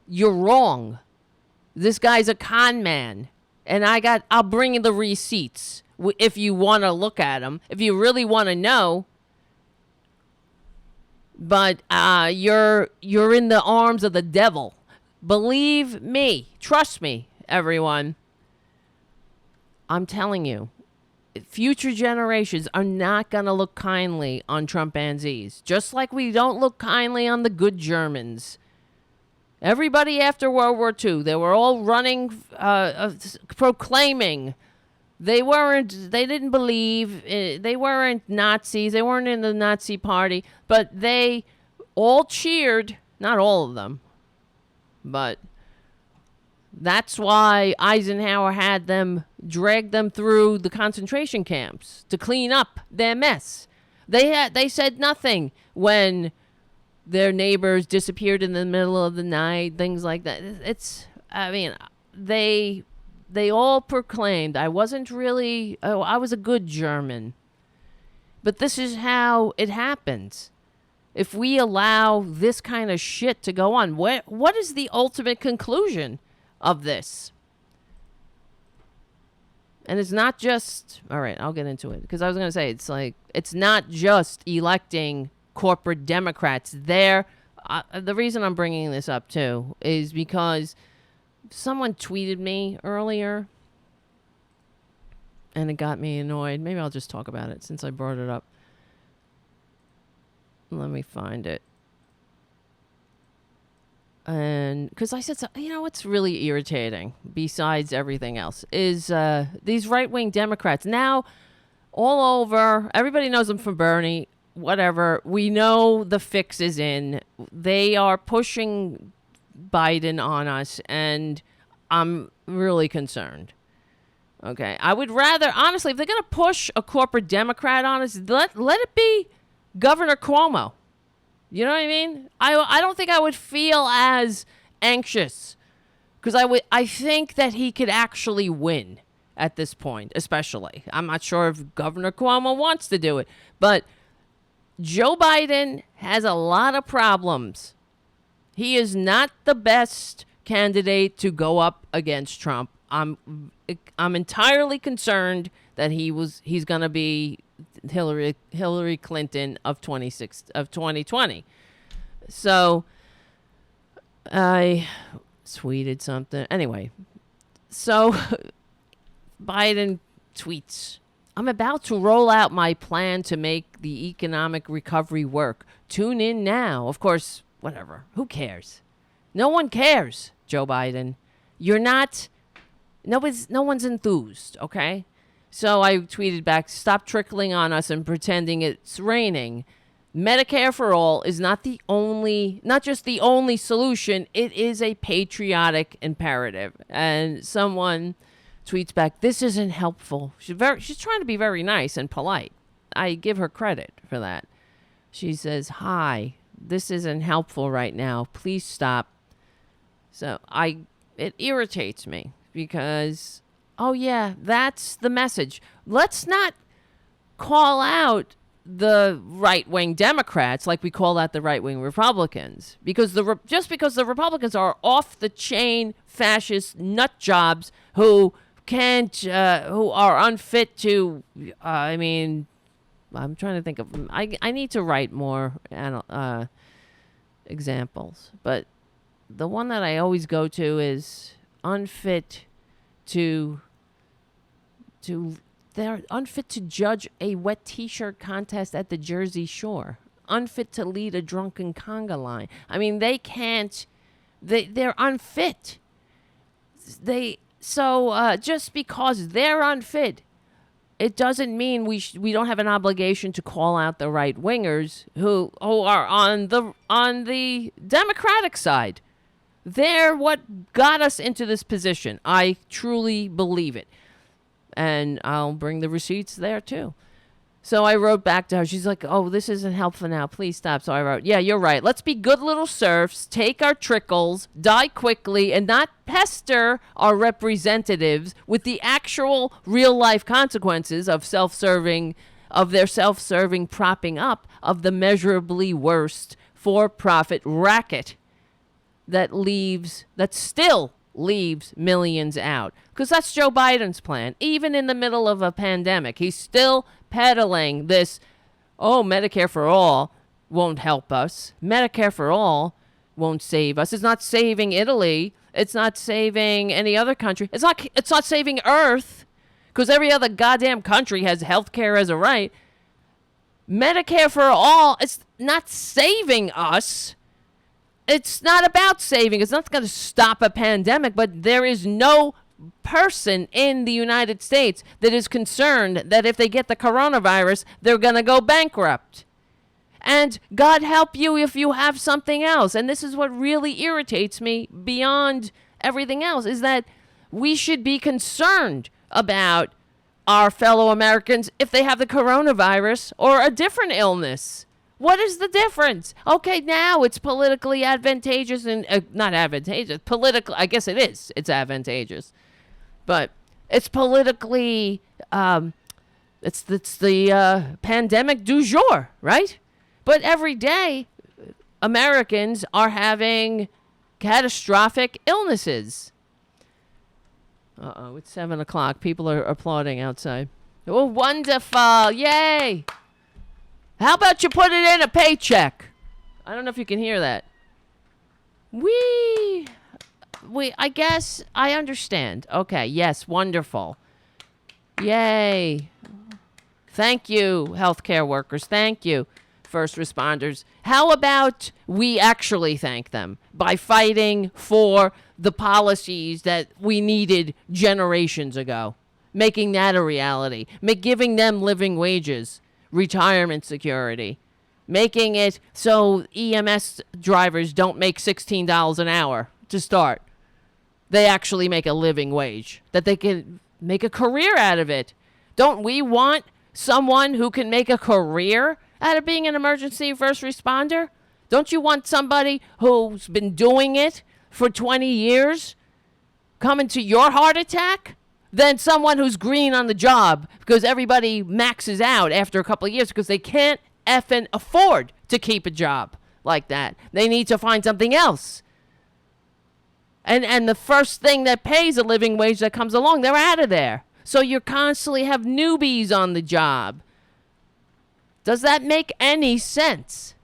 you're wrong. This guy's a con man. And I'll bring you the receipts if you want to look at them, if you really want to know. But you're in the arms of the devil. Believe me. Trust me, everyone. I'm telling you. Future generations are not going to look kindly on Trumpanzees, just like we don't look kindly on the good Germans. Everybody after World War II, they were all running, proclaiming they didn't believe, they weren't Nazis, they weren't in the Nazi party, but they all cheered, not all of them, but that's why Eisenhower had them drag them through the concentration camps to clean up their mess. They said nothing when their neighbors disappeared in the middle of the night, things like that. They all proclaimed I wasn't really, I was a good German. But this is how it happens. If we allow this kind of shit to go on, what is the ultimate conclusion of this? And it's not just, all right, I'll get into it. Because I was going to say, it's not just electing corporate Democrats. The reason I'm bringing this up, too, is because someone tweeted me earlier. And it got me annoyed. Maybe I'll just talk about it since I brought it up. Let me find it. and because I said, what's really irritating besides everything else is these right-wing Democrats now all over. Everybody knows them from Bernie, whatever. We know the fix is in. They are pushing Biden on us, and I'm really concerned. Okay, I would rather, honestly, if they're going to push a corporate Democrat on us, let it be Governor Cuomo. You know what I mean? I don't think I would feel as anxious because I think that he could actually win at this point, especially. I'm not sure if Governor Cuomo wants to do it, but Joe Biden has a lot of problems. He is not the best candidate to go up against Trump. I'm entirely concerned that he's going to be Hillary Clinton of 2020. So I tweeted something. Anyway, so Biden tweets, "I'm about to roll out my plan to make the economic recovery work. Tune in now." Of course, whatever. Who cares? No one cares, Joe Biden. You're not... No one's enthused, okay? So I tweeted back, "Stop trickling on us and pretending it's raining. Medicare for all is not just the only solution. It is a patriotic imperative." And someone tweets back, "This isn't helpful." She's trying to be very nice and polite. I give her credit for that. She says, "Hi, this isn't helpful right now. Please stop." So it irritates me. Because, oh yeah, that's the message. Let's not call out the right-wing Democrats like we call out the right-wing Republicans. Because just because the Republicans are off-the-chain fascist nut jobs who are unfit to, I'm trying to think of, I need to write more examples. But the one that I always go to is unfit they're unfit to judge a wet t-shirt contest at the Jersey Shore, unfit to lead a drunken conga line. I mean, they're unfit. Just because they're unfit, it doesn't mean we don't have an obligation to call out the right wingers who are on the Democratic side. They're what got us into this position. I truly believe it. And I'll bring the receipts there, too. So I wrote back to her. She's like, "Oh, this isn't helpful now. Please stop." So I wrote, "Yeah, you're right. Let's be good little serfs, take our trickles, die quickly, and not pester our representatives with the actual real-life consequences of their self-serving propping up of the measurably worst for-profit racket that still leaves millions out." Because that's Joe Biden's plan. Even in the middle of a pandemic, he's still peddling this, Medicare for all won't help us. Medicare for all won't save us. It's not saving Italy. It's not saving any other country. It's not saving Earth, because every other goddamn country has health care as a right. Medicare for all, it's not saving us. It's not about saving. It's not going to stop a pandemic, but there is no person in the United States that is concerned that if they get the coronavirus, they're going to go bankrupt. And God help you if you have something else. And this is what really irritates me beyond everything else, is that we should be concerned about our fellow Americans if they have the coronavirus or a different illness. What is the difference? Okay, now it's politically advantageous and not advantageous. I guess it is. It's advantageous, but it's politically. It's the pandemic du jour, right? But every day, Americans are having catastrophic illnesses. It's 7:00. People are applauding outside. Oh, wonderful! Yay! How about you put it in a paycheck? I don't know if you can hear that. I guess I understand. Okay, yes, wonderful. Yay. Thank you, healthcare workers. Thank you first responders. How about we actually thank them by fighting for the policies that we needed generations ago, making that a reality, giving them living wages, retirement security, making it so EMS drivers don't make $16 an hour to start. They actually make a living wage, that they can make a career out of it. Don't we want someone who can make a career out of being an emergency first responder? Don't you want somebody who's been doing it for 20 years coming to your heart attack? Than someone who's green on the job because everybody maxes out after a couple of years because they can't effing afford to keep a job like that. They need to find something else. And the first thing that pays a living wage that comes along, they're out of there. So you constantly have newbies on the job. Does that make any sense?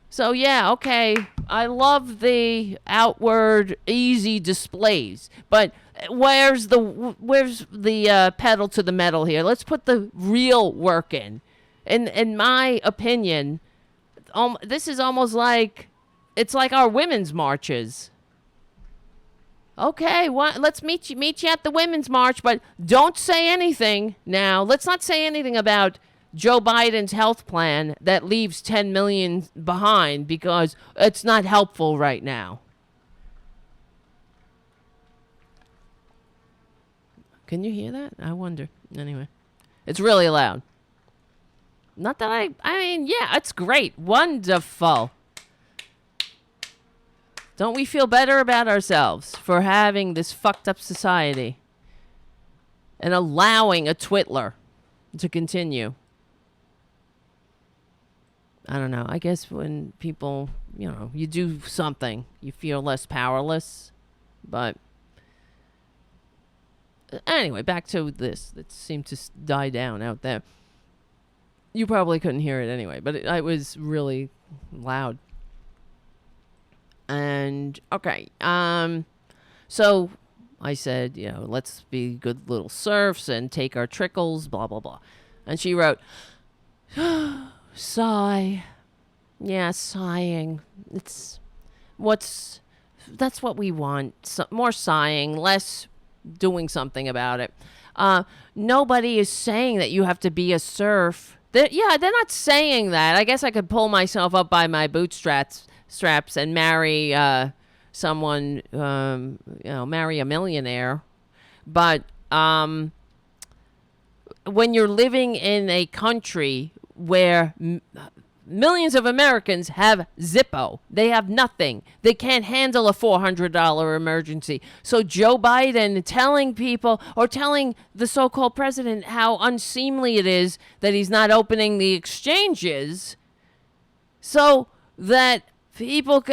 So yeah, okay, I love the outward easy displays, but where's the pedal to the metal here? Let's put the real work in. In my opinion, this is almost like it's like our women's marches. Okay, let's meet you at the women's march, but don't say anything now. Let's not say anything about Joe Biden's health plan that leaves 10 million behind because it's not helpful right now. Can you hear that? I wonder. Anyway, it's really loud. Not that I mean, yeah, it's great. Wonderful. Don't we feel better about ourselves for having this fucked up society and allowing a twiddler to continue? I don't know. I guess when people, you do something, you feel less powerless. But anyway, back to this. That seemed to die down out there. You probably couldn't hear it anyway, but it was really loud. And, okay. So I said, let's be good little serfs and take our trickles, blah, blah, blah. And she wrote, sigh. Yeah, sighing. That's what we want. More sighing, less doing something about it. Nobody is saying that you have to be a serf. They're not saying that. I guess I could pull myself up by my bootstraps and marry someone, marry a millionaire. But when you're living in a country where millions of Americans have Zippo, they have nothing. They can't handle a $400 emergency. So Joe Biden telling people or telling the so-called president how unseemly it is that he's not opening the exchanges so that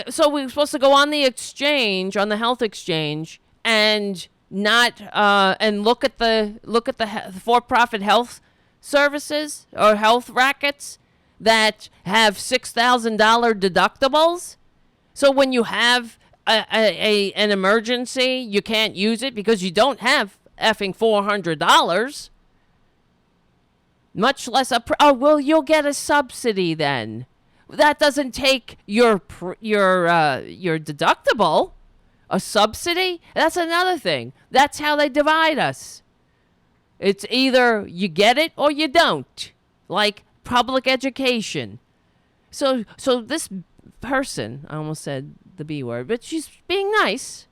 so we're supposed to go on the exchange, on the health exchange, and not and look at the for-profit health services or health rackets that have $6,000 deductibles. So when you have an emergency, you can't use it because you don't have effing $400. Much less you'll get a subsidy then. That doesn't take your deductible. A subsidy? That's another thing. That's how they divide us. It's either you get it or you don't. Like public education. So this person, I almost said the B word, but she's being nice.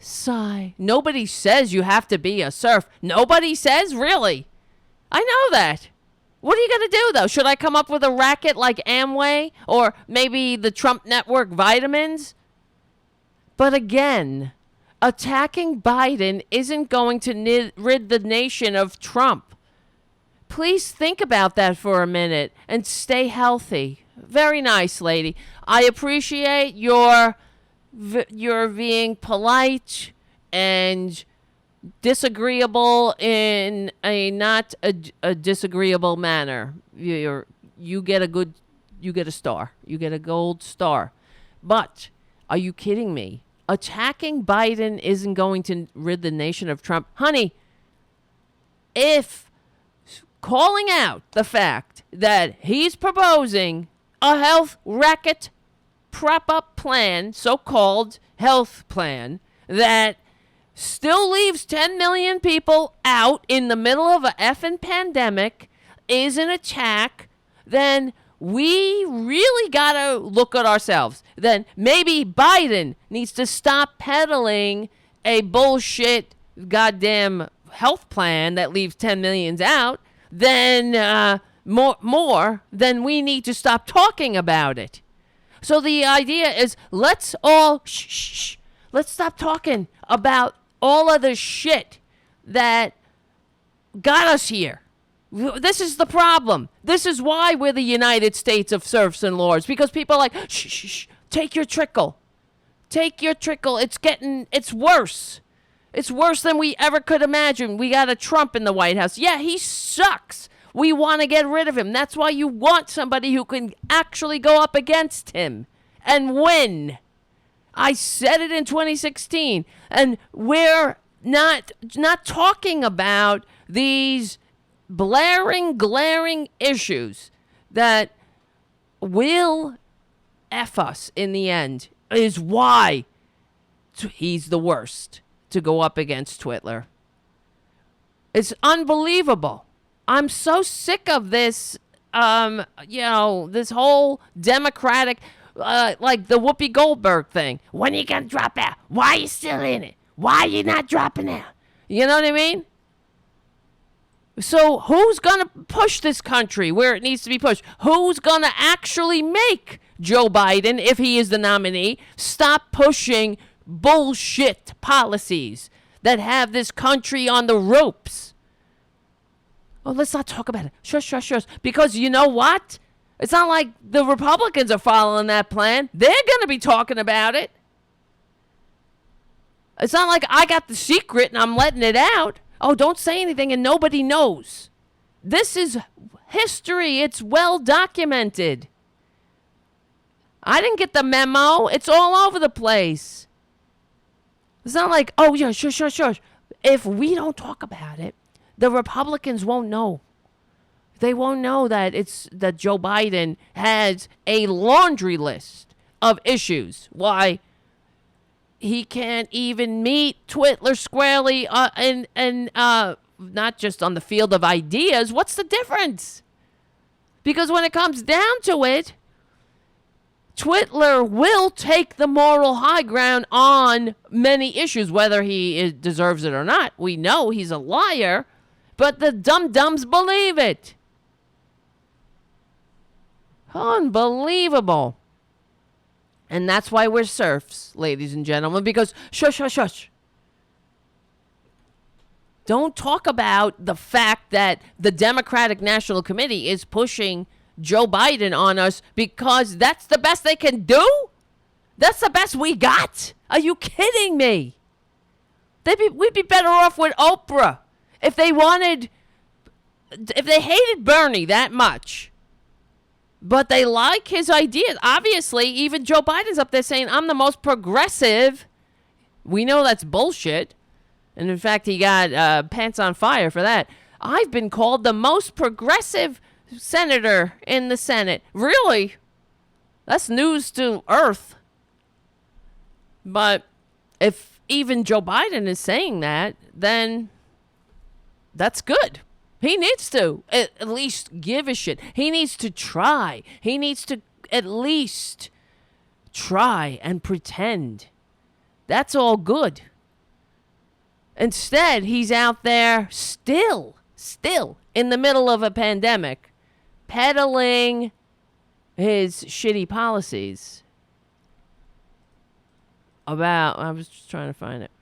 Sigh. Nobody says you have to be a serf. Nobody says, really. I know that. What are you going to do, though? Should I come up with a racket like Amway or maybe the Trump Network vitamins? But again, attacking Biden isn't going to rid the nation of Trump. Please think about that for a minute and stay healthy. Very nice, lady. I appreciate your being polite and disagreeable in a not a disagreeable manner. You get a star. You get a gold star. But are you kidding me? Attacking Biden isn't going to rid the nation of Trump. Honey, if calling out the fact that he's proposing a health racket prop-up plan, so-called health plan, that still leaves 10 million people out in the middle of a effing pandemic, is an attack, then we really gotta look at ourselves. Then maybe Biden needs to stop peddling a bullshit goddamn health plan that leaves 10 millions out. Then more, then we need to stop talking about it. So the idea is, let's all let's stop talking about all of the shit that got us here. This is the problem. This is why we're the United States of serfs and lords, because people are like, take your trickle. Take your trickle. It's worse. It's worse than we ever could imagine. We got a Trump in the White House. Yeah, he sucks. We want to get rid of him. That's why you want somebody who can actually go up against him and win. I said it in 2016, and we're not talking about these glaring issues that will F us in the end, is why he's the worst to go up against Twitler. It's unbelievable. I'm so sick of this, this whole Democratic, like the Whoopi Goldberg thing. When are you going to drop out? Why are you still in it? Why are you not dropping out? You know what I mean? So who's going to push this country where it needs to be pushed? Who's going to actually make Joe Biden, if he is the nominee, stop pushing bullshit policies that have this country on the ropes? Oh, let's not talk about it. Shush. Because you know what? It's not like the Republicans are following that plan. They're going to be talking about it. It's not like I got the secret and I'm letting it out. Oh, don't say anything and nobody knows. This is history. It's well documented. I didn't get the memo. It's all over the place. It's not like, oh, yeah, shush. If we don't talk about it, the Republicans won't know. They won't know that Joe Biden has a laundry list of issues. Why he can't even meet Twitler squarely and not just on the field of ideas. What's the difference? Because when it comes down to it, Twitler will take the moral high ground on many issues, whether he deserves it or not. We know he's a liar, but the dum-dums believe it. Unbelievable. And that's why we're serfs, ladies and gentlemen, because shush. Don't talk about the fact that the Democratic National Committee is pushing Joe Biden on us because that's the best they can do? That's the best we got? Are you kidding me? We'd be better off with Oprah. If they hated Bernie that much, but they like his ideas. Obviously, even Joe Biden's up there saying, I'm the most progressive. We know that's bullshit. And in fact, he got pants on fire for that. I've been called the most progressive senator in the Senate. Really? That's news to Earth. But if even Joe Biden is saying that, then that's good. He needs to at least give a shit. He needs to try. He needs to at least try and pretend. That's all good. Instead, he's out there still in the middle of a pandemic, peddling his shitty policies about, I was just trying to find it.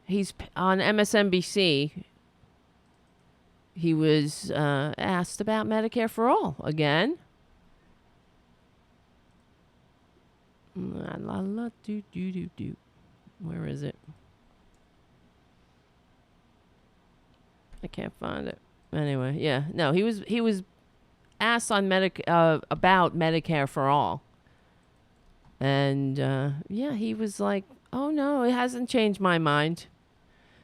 He's on MSNBC. He was asked about Medicare for All again. Where is it? I can't find it. Anyway, yeah, no, he was asked on about Medicare for All, and he was like, "Oh no, it hasn't changed my mind."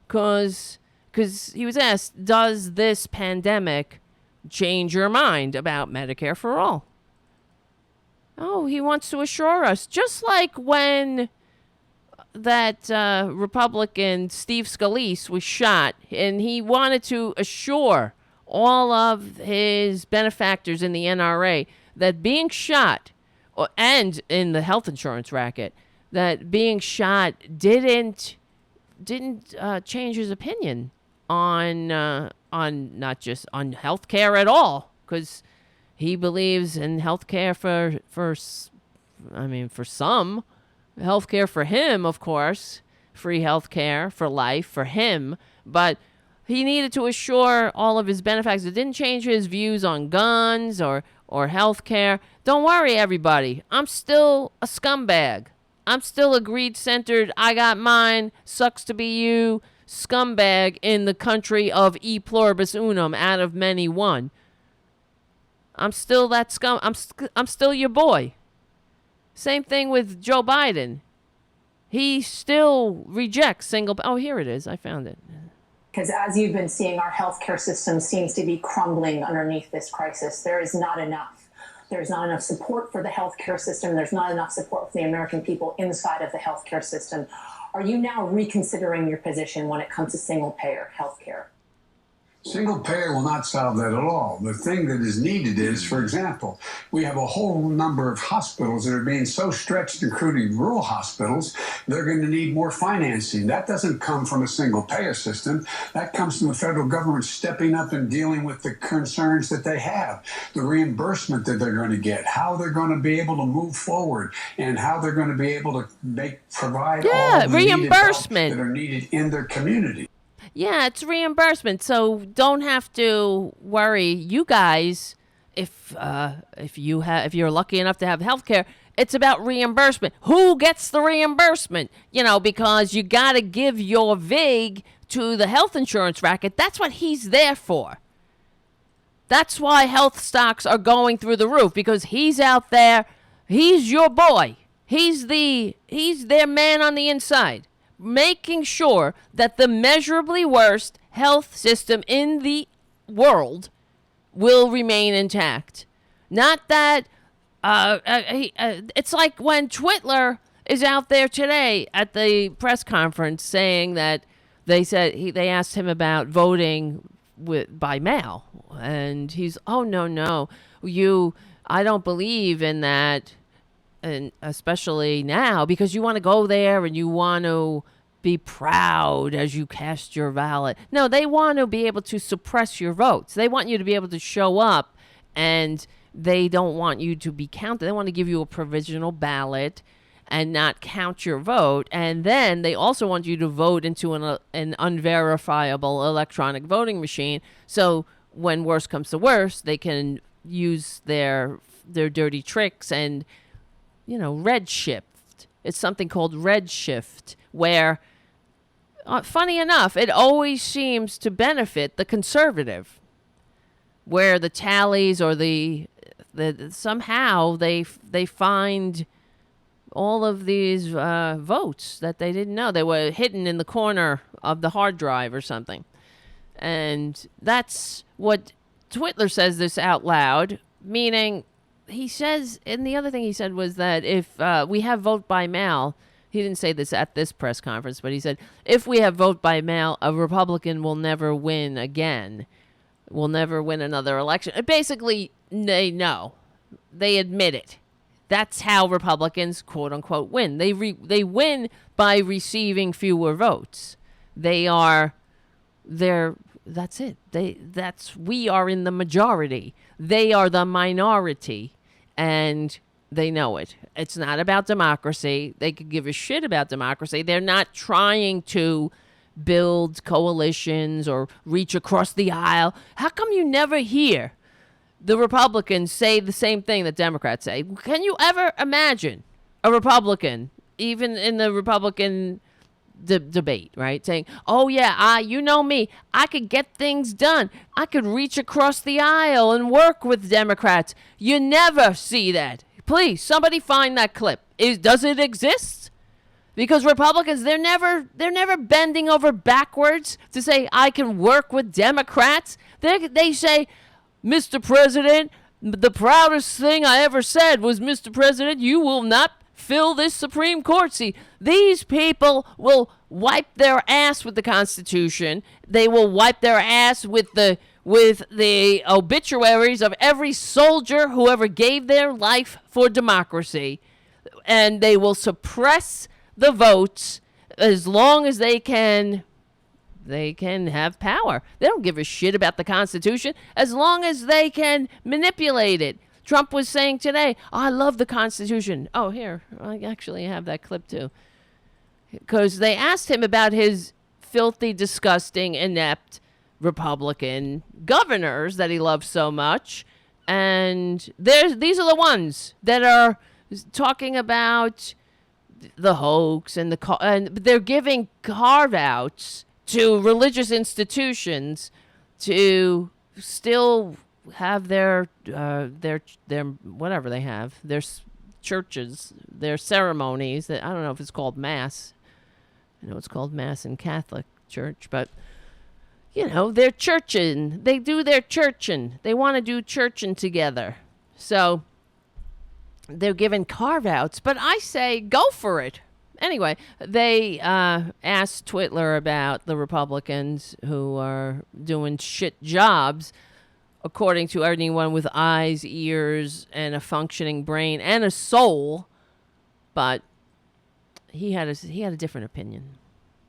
Because because he was asked, does this pandemic change your mind about Medicare for all? Oh, he wants to assure us, just like when that Republican Steve Scalise was shot, and he wanted to assure all of his benefactors in the NRA that being shot, and in the health insurance racket, that being shot didn't change his opinion on not just on healthcare at all, because he believes in healthcare for some. Healthcare for him, of course, free healthcare for life for him, but he needed to assure all of his benefactors. It didn't change his views on guns or healthcare. Don't worry, everybody. I'm still a scumbag. I'm still a greed-centered, I got mine, sucks to be you, scumbag in the country of e pluribus unum, out of many one. I'm still that scum. I'm still your boy. Same thing with Joe Biden. He still rejects single... Oh, here it is. I found it. Because as you've been seeing, our healthcare system seems to be crumbling underneath this crisis. There is not enough. There's not enough support for the healthcare system. There's not enough support for the American people inside of the healthcare system. Are you now reconsidering your position when it comes to single-payer healthcare? Single payer will not solve that at all. The thing that is needed is, for example, we have a whole number of hospitals that are being so stretched, including rural hospitals, they're going to need more financing. That doesn't come from a single payer system. That comes from the federal government stepping up and dealing with the concerns that they have, the reimbursement that they're going to get, how they're going to be able to move forward, and how they're going to be able to provide all the reimbursement that are needed in their community. Yeah, it's reimbursement, so don't have to worry. You guys, if you're lucky enough to have health care, it's about reimbursement. Who gets the reimbursement? Because you got to give your VIG to the health insurance racket. That's what he's there for. That's why health stocks are going through the roof, because he's out there. He's your boy. He's their man on the inside, making sure that the measurably worst health system in the world will remain intact. Not that it's like when Twitler is out there today at the press conference saying that they asked him about voting by mail, and he's, oh no, I don't believe in that. And especially now, because you want to go there and you want to be proud as you cast your ballot. No, they want to be able to suppress your votes. They want you to be able to show up, and they don't want you to be counted. They want to give you a provisional ballot and not count your vote. And then they also want you to vote into an unverifiable electronic voting machine. So when worse comes to worse, they can use their dirty tricks and redshift. It's something called redshift, where, funny enough, it always seems to benefit the conservative, where the tallies or the somehow they find all of these votes that they didn't know. They were hidden in the corner of the hard drive or something. And that's what Twitler says this out loud, meaning... He says, and the other thing he said was that if we have vote by mail, he didn't say this at this press conference, but he said, if we have vote by mail, a Republican will never win again, will never win another election. Basically, they know. They admit it. That's how Republicans, quote unquote, win. They win by receiving fewer votes. That's it. We are in the majority. They are the minority, and they know it. It's not about democracy. They could give a shit about democracy. They're not trying to build coalitions or reach across the aisle. How come you never hear the Republicans say the same thing that Democrats say? Can you ever imagine a Republican, even in the Republican debate, right, saying, oh yeah, you know me, I could get things done, I could reach across the aisle and work with Democrats? You never see that. Please, somebody find that clip. Does it exist? Because Republicans, they're never bending over backwards to say, I can work with Democrats. They say, Mr. President, the proudest thing I ever said was, Mr. President, you will not fill this Supreme Court seat. These people will wipe their ass with the Constitution. They will wipe their ass with the obituaries of every soldier who ever gave their life for democracy. And they will suppress the votes as long as they can have power. They don't give a shit about the Constitution as long as they can manipulate it. Trump was saying today, I love the Constitution. Oh, here, I actually have that clip too. Because they asked him about his filthy, disgusting, inept Republican governors that he loves so much. And these are the ones that are talking about the hoax and they're giving carve-outs to religious institutions to still have their whatever they have, their churches, their ceremonies. That I don't know if it's called Mass. I know it's called Mass in Catholic Church, but they're churching. They do their churching. They want to do churching together. So they're given carve-outs, but I say go for it. Anyway, they asked Twitler about the Republicans who are doing shit jobs, according to anyone with eyes, ears, and a functioning brain and a soul. But he had a different opinion.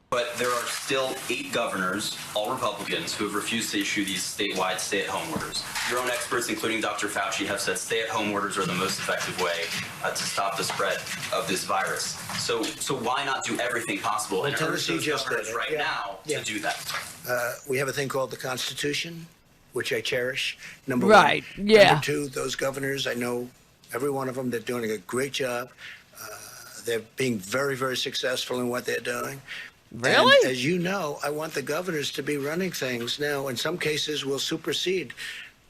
But there are still 8 governors, all Republicans, who have refused to issue these statewide stay-at-home orders. Your own experts, including Dr. Fauci, have said stay-at-home orders are the most effective way to stop the spread of this virus. So why not do everything possible and urge those governors right now to do that? We have a thing called the Constitution, which I cherish. Number right. one. Yeah. Number two, those governors, I know every one of them. They're doing a great job. They're being very, very successful in what they're doing. Really? And as you know, I want the governors to be running things now. In some cases, we'll supersede.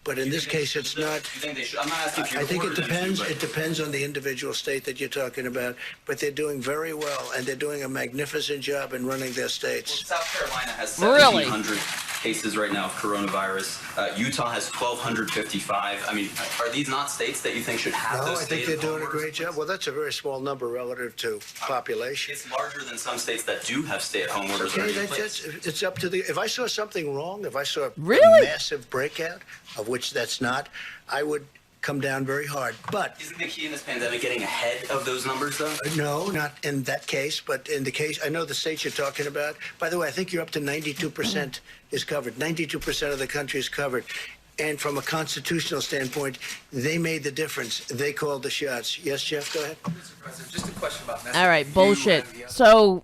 But in this case, it's not. You think they should? I'm not asking if you I think it ordered them to, depends. but- It depends on the individual state that you're talking about. But they're doing very well, and they're doing a magnificent job in running their states. Well, South Carolina has Really? 1,700 cases right now of coronavirus. Utah has 1,255. I mean, are these not states that you think should have No, those I think they're stay-at-home doing a orders? great job. Well, that's a very small number relative to population. It's larger than some states that do have stay-at-home orders already in place. It's up to the. If I saw something wrong, if I saw Really? a massive breakout, of which that's not, I would come down very hard. But Isn't the key in this pandemic getting ahead of those numbers, though? no, not in that case. But in the case, I know the states you're talking about. By the way, I think you're up to 92% is covered. 92% of the country is covered. And from a constitutional standpoint, they made the difference. They called the shots. Yes, Jeff, go ahead. Mr. President, just a question about All right, bullshit. So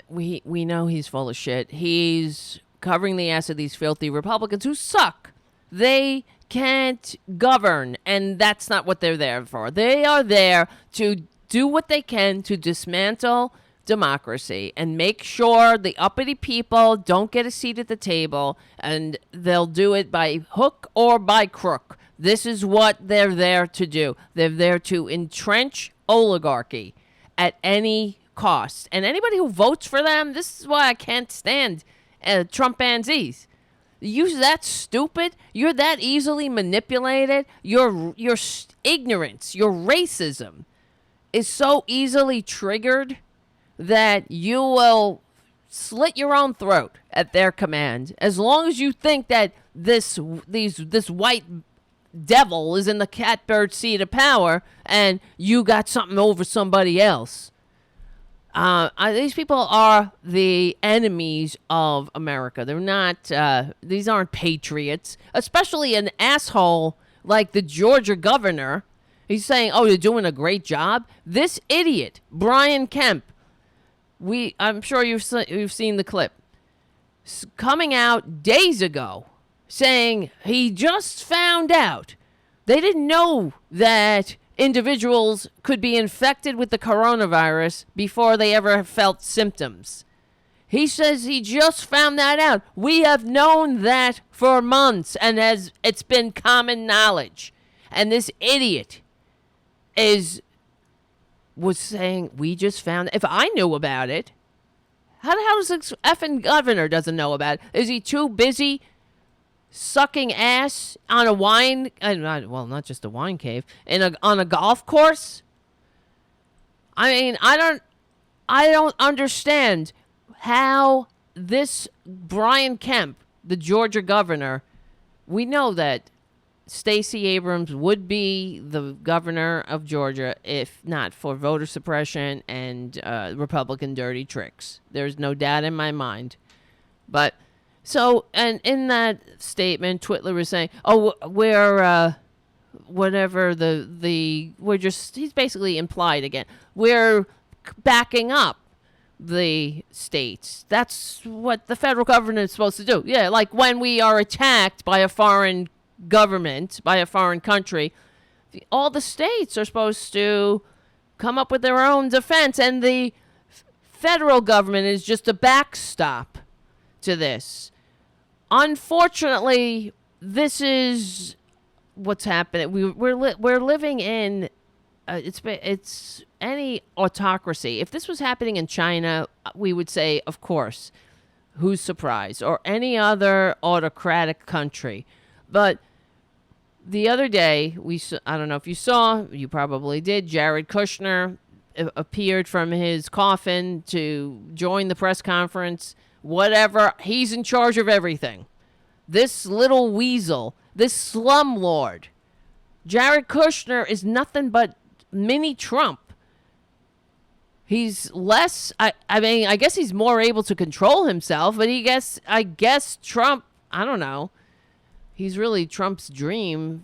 we know he's full of shit. He's covering the ass of these filthy Republicans who suck. They can't govern, and that's not what they're there for. They are there to do what they can to dismantle democracy and make sure the uppity people don't get a seat at the table, and they'll do it by hook or by crook. This is what they're there to do. They're there to entrench oligarchy at any cost. And anybody who votes for them, this is why I can't stand Trumpanzees. You're that stupid. You're that easily manipulated. Your ignorance, your racism is so easily triggered that you will slit your own throat at their command. As long as you think that this white devil is in the catbird seat of power and you got something over somebody else. These people are the enemies of America. They're not, these aren't patriots, especially an asshole like the Georgia governor. He's saying, oh, you're doing a great job. This idiot, Brian Kemp, I'm sure you've seen the clip, coming out days ago saying he just found out. They didn't know that individuals could be infected with the coronavirus before they ever felt symptoms. He says he just found that out. We have known that for months, and it's been common knowledge. And this idiot is was saying, we just found, if I knew about it, how the hell does this effing governor doesn't know about it? Is he too busy sucking ass on a wine, not just a wine cave, on a golf course? I mean, I don't understand how this Brian Kemp, the Georgia governor, we know that Stacey Abrams would be the governor of Georgia if not for voter suppression and Republican dirty tricks. There's no doubt in my mind. But so, and in that statement, Twitler was saying, "Oh, we're whatever we're just." He's basically implied again. We're backing up the states. That's what the federal government is supposed to do. Yeah, like when we are attacked by a foreign government, by a foreign country, all the states are supposed to come up with their own defense, and the federal government is just a backstop to this. Unfortunately, this is what's happening. We're living in it's any autocracy. If this was happening in China, we would say, of course, who's surprised, or any other autocratic country. But the other day, I don't know if you saw, you probably did, Jared Kushner appeared from his coffin to join the press conference. Whatever, he's in charge of everything. This little weasel, this slumlord, Jared Kushner is nothing but mini Trump. He's less, I mean, I guess he's more able to control himself, but I guess Trump, I don't know. He's really Trump's dream,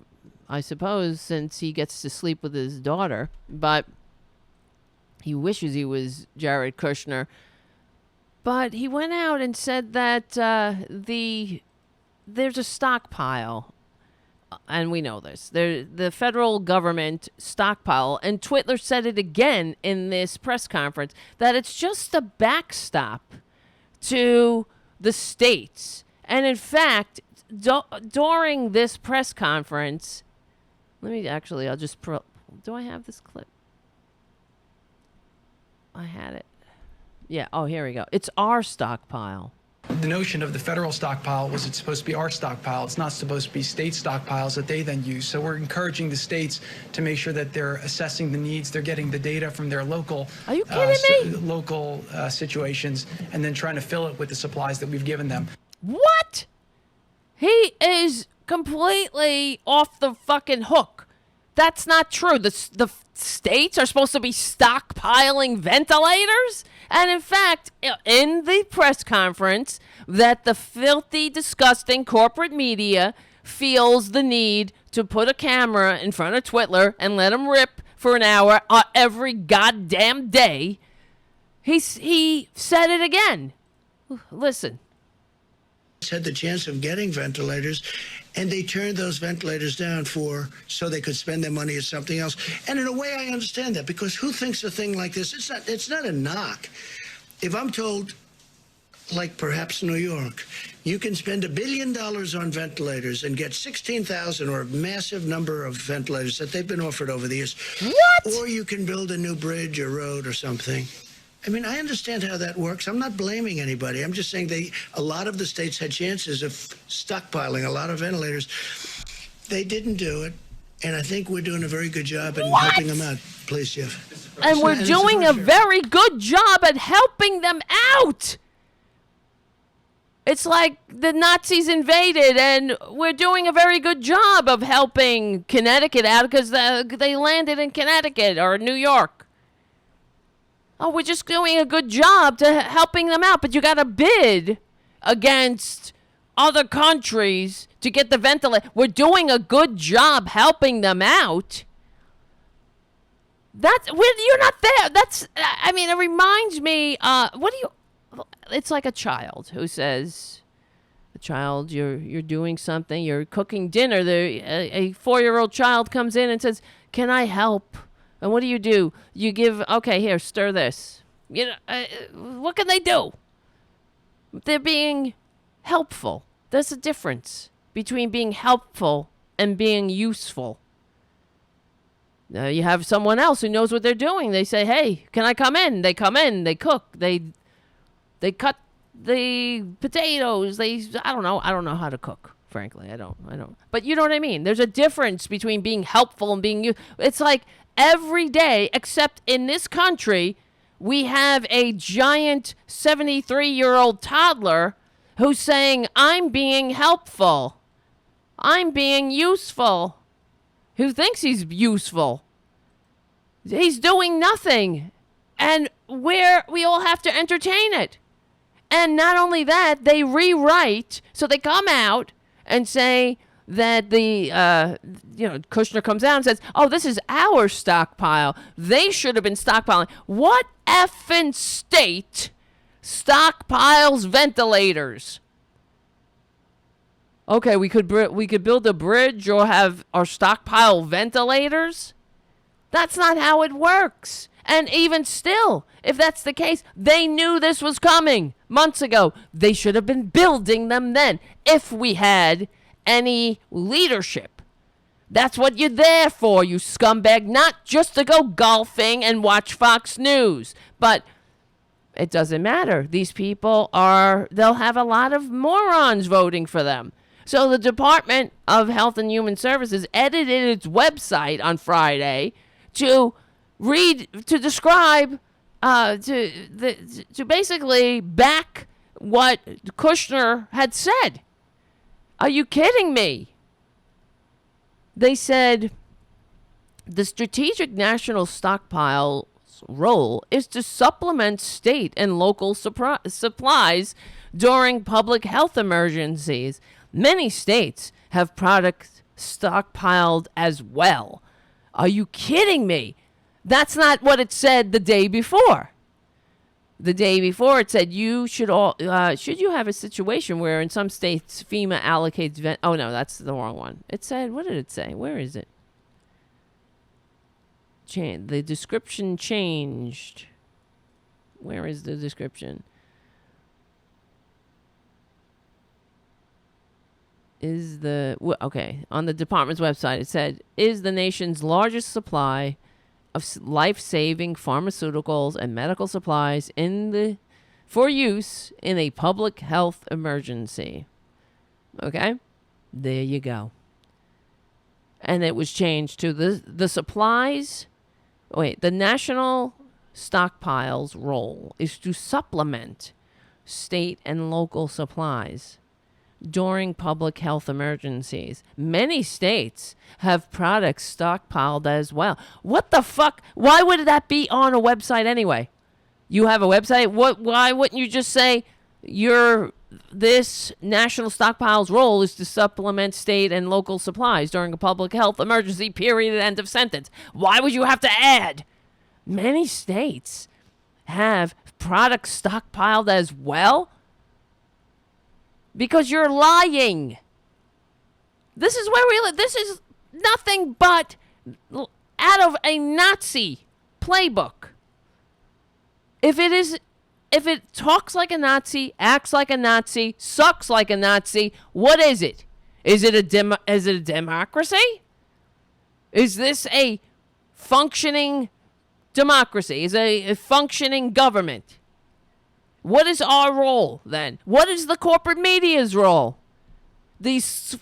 I suppose, since he gets to sleep with his daughter. But he wishes he was Jared Kushner. But he went out and said that there's a stockpile. And we know this. The federal government stockpile. And Twitler said it again in this press conference, that it's just a backstop to the states. And in fact, during this press conference, I'll just do I have this clip? I had it. Yeah, oh, here we go. It's our stockpile. The notion of the federal stockpile was it's supposed to be our stockpile. It's not supposed to be state stockpiles that they then use. So we're encouraging the states to make sure that they're assessing the needs. They're getting the data from their local, Are you kidding me? Local situations, and then trying to fill it with the supplies that we've given them. What? He is completely off the fucking hook. That's not true. The states are supposed to be stockpiling ventilators? And in fact, in the press conference, that the filthy, disgusting corporate media feels the need to put a camera in front of Twitler and let him rip for an hour every goddamn day, he said it again. Listen. Had the chance of getting ventilators, and they turned those ventilators down so they could spend their money at something else. And in a way, I understand that, because who thinks a thing like this? It's not a knock. If I'm told, like perhaps New York, you can spend $1 billion on ventilators and get 16,000 or a massive number of ventilators that they've been offered over the years. What? Or you can build a new bridge or road or something. I mean, I understand how that works. I'm not blaming anybody. I'm just saying a lot of the states had chances of stockpiling a lot of ventilators. They didn't do it, and I think we're doing a very good job in helping them out. Please, Jeff. And we're doing a very good job at helping them out. It's like the Nazis invaded, and we're doing a very good job of helping Connecticut out because they landed in Connecticut or New York. Oh, we're just doing a good job to helping them out, but you got to bid against other countries to get the ventilator. We're doing a good job helping them out. You're not there. It reminds me, it's like a child who says, you're doing something, you're cooking dinner. A 4-year-old child comes in and says, "Can I help?" And what do? You give, okay, here, stir this. What can they do? They're being helpful. There's a difference between being helpful and being useful. You have someone else who knows what they're doing. They say, "Hey, can I come in?" They come in. They cook. They cut the potatoes. I don't know. I don't know how to cook. Frankly, I don't. But you know what I mean. There's a difference between being helpful and being. It's like every day, except in this country, we have a giant 73-year-old toddler who's saying, "I'm being helpful. I'm being useful." Who thinks he's useful? He's doing nothing. And we all have to entertain it. And not only that, they rewrite. So they come out and say that Kushner comes out and says, "Oh, this is our stockpile. They should have been stockpiling." What effing state stockpiles ventilators? Okay, we could build a bridge or have our stockpile ventilators. That's not how it works. And even still, if that's the case, they knew this was coming months ago. They should have been building them then, if we had any leadership. That's what you're there for, you scumbag, not just to go golfing and watch Fox News. But it doesn't matter. These people they'll have a lot of morons voting for them. So the Department of Health and Human Services edited its website on Friday to describe, to basically back what Kushner had said. Are you kidding me? They said the Strategic National Stockpile's role is to supplement state and local supplies during public health emergencies. Many states have products stockpiled as well. Are you kidding me? That's not what it said the day before. The day before it said should you have a situation where in some states FEMA allocates oh no, that's the wrong one. It said, what did it say? Where is it? The description changed. Where is the description? On the department's website, it said, is the nation's largest supply of life-saving pharmaceuticals and medical supplies for use in a public health emergency. Okay? There you go. And it was changed to the supplies. The national stockpile's role is to supplement state and local supplies during public health emergencies. Many states have products stockpiled as well. What the fuck? Why would that be on a website anyway? You have a website? Why wouldn't you just say this national stockpile's role is to supplement state and local supplies during a public health emergency, period, end of sentence? Why would you have to add? Many states have products stockpiled as well. Because you're lying. This is where we live. This is nothing but out of a Nazi playbook. If it talks like a Nazi, acts like a Nazi, sucks like a Nazi, what is it? Is it a democracy? Is this a functioning democracy? Is it a functioning government? What is our role then? What is the corporate media's role? These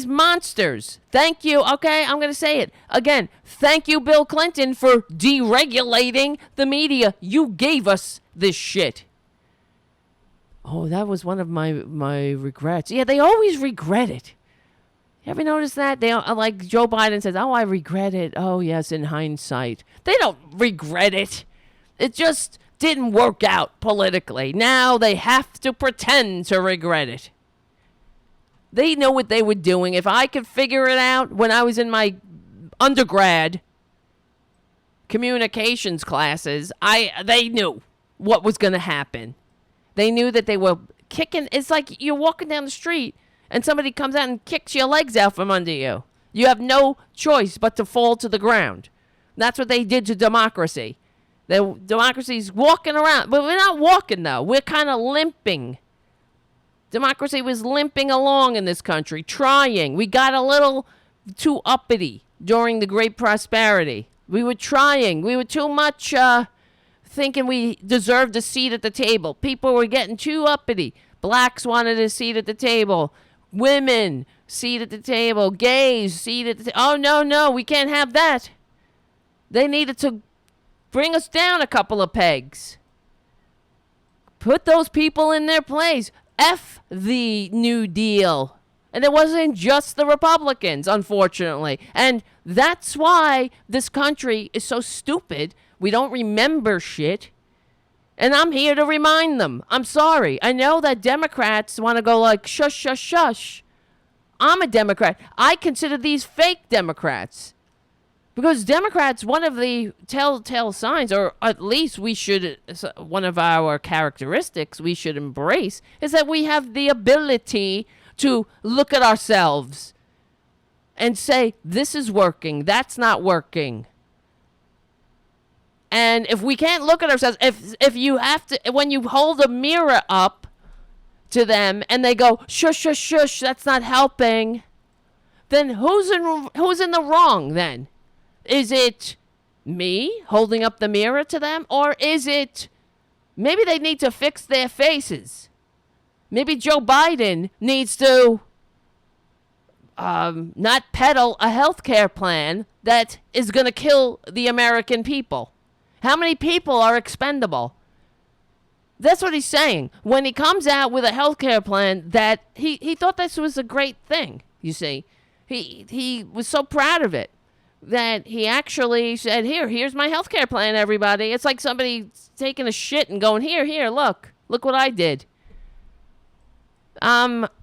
monsters. Thank you. Okay, I'm going to say it again. Thank you, Bill Clinton, for deregulating the media. You gave us this shit. Oh, that was one of my regrets. Yeah, they always regret it. You ever notice that? They like Joe Biden says, "Oh, I regret it." Oh, yes, in hindsight. They don't regret it. It just didn't work out politically. Now they have to pretend to regret it. They know what they were doing. If I could figure it out when I was in my undergrad communications classes, they knew what was going to happen. They knew that they were kicking. It's like you're walking down the street and somebody comes out and kicks your legs out from under you. You have no choice but to fall to the ground. That's what they did to democracy. The democracy's walking around, but we're not walking though. We're kind of limping. Democracy was limping along in this country, trying. We got a little too uppity. during the Great Prosperity. We were trying. We were too much thinking we deserved a seat at the table. People were getting too uppity. Blacks wanted a seat at the table. Women, seat at the table. Gays, seat at the table. Oh, no, we can't have that. They needed to bring us down a couple of pegs. Put those people in their place. F the New Deal. And it wasn't just the Republicans, unfortunately. And that's why this country is so stupid. We don't remember shit. And I'm here to remind them. I'm sorry. I know that Democrats want to go like, shush, shush, shush. I'm a Democrat. I consider these fake Democrats. Because Democrats, one of the telltale signs, or at least we should, one of our characteristics we should embrace, is that we have the ability to look at ourselves and say, this is working, that's not working. And if we can't look at ourselves, if you have to, when you hold a mirror up to them and they go, shush, shush, shush, that's not helping, then who's in the wrong then? Is it me holding up the mirror to them? Or is it maybe they need to fix their faces? Maybe Joe Biden needs to not peddle a health care plan that is going to kill the American people. How many people are expendable? That's what he's saying. When he comes out with a health care plan that he thought this was a great thing, you see. He was so proud of it that he actually said, here's my health care plan, everybody. It's like somebody taking a shit and going, here, look what I did.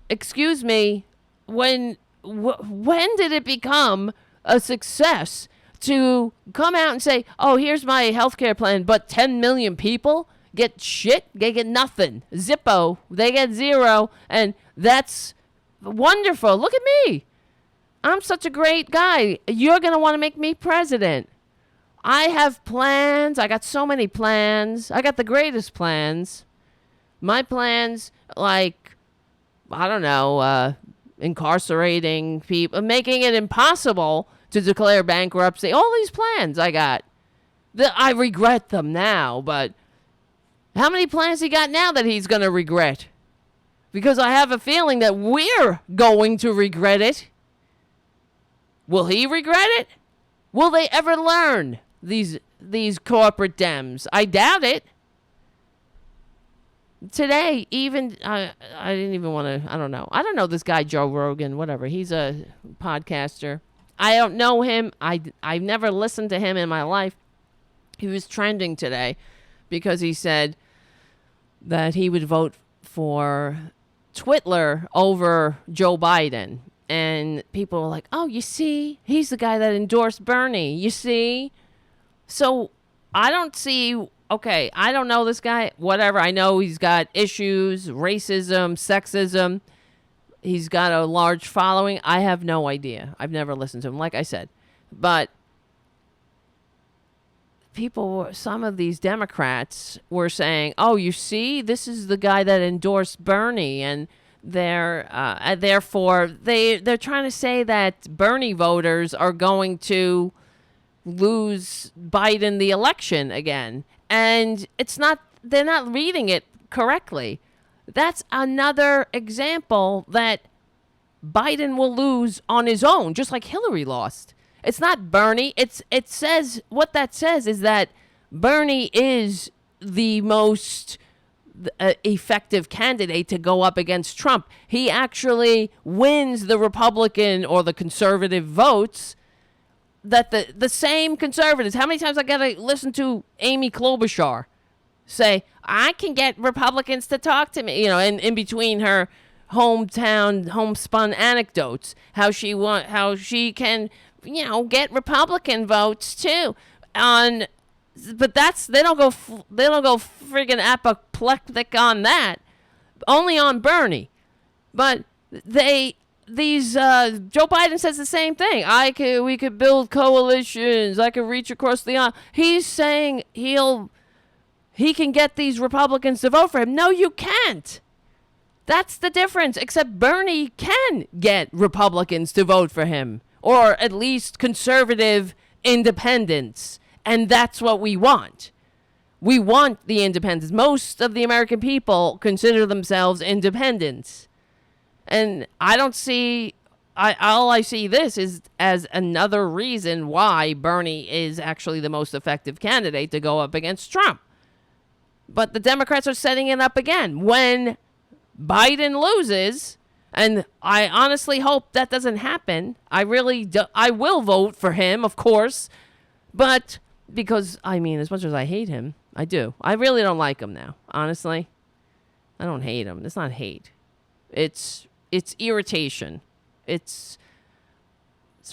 Excuse me, when did it become a success to come out and say, oh, here's my healthcare plan, but 10 million people get shit? They get nothing. Zippo. They get zero. And that's wonderful. Look at me. I'm such a great guy. You're going to want to make me president. I have plans. I got so many plans. I got the greatest plans. My plans, like, I don't know, incarcerating people, making it impossible to declare bankruptcy. All these plans I got. I regret them now, but how many plans he got now that he's going to regret? Because I have a feeling that we're going to regret it. Will he regret it? Will they ever learn, these corporate Dems? I doubt it. Today, even, I didn't even want to, I don't know. I don't know this guy, Joe Rogan, whatever. He's a podcaster. I don't know him. I've never listened to him in my life. He was trending today because he said that he would vote for Twitler over Joe Biden. And people were like, oh, you see, he's the guy that endorsed Bernie. You see? So I don't see, okay, I don't know this guy, whatever. I know he's got issues, racism, sexism. He's got a large following. I have no idea. I've never listened to him, like I said. But some of these Democrats were saying, oh, you see, this is the guy that endorsed Bernie, and therefore they're trying to say that Bernie voters are going to lose Biden the election again. And they're not reading it correctly. That's another example that Biden will lose on his own, just like Hillary lost. It's not Bernie. What that says is that Bernie is the most effective candidate to go up against Trump. He actually wins the Republican or the conservative votes that the same conservatives. How many times I got to listen to Amy Klobuchar say, I can get Republicans to talk to me, in between her homespun anecdotes, how she can, get Republican votes too. But they don't go friggin' apoplectic on that. Only on Bernie. But Joe Biden says the same thing. We could build coalitions. I could reach across the aisle. He's saying he can get these Republicans to vote for him. No, you can't. That's the difference. Except Bernie can get Republicans to vote for him. or at least conservative independence. And that's what we want. We want the independence. Most of the American people consider themselves independents. And I don't see, all I see this is as another reason why Bernie is actually the most effective candidate to go up against Trump. But the Democrats are setting it up again. When Biden loses, and I honestly hope that doesn't happen, I will vote for him, of course. But because, I mean, as much as I hate him, I do. I really don't like him now, honestly. I don't hate him. It's not hate. It's irritation. It's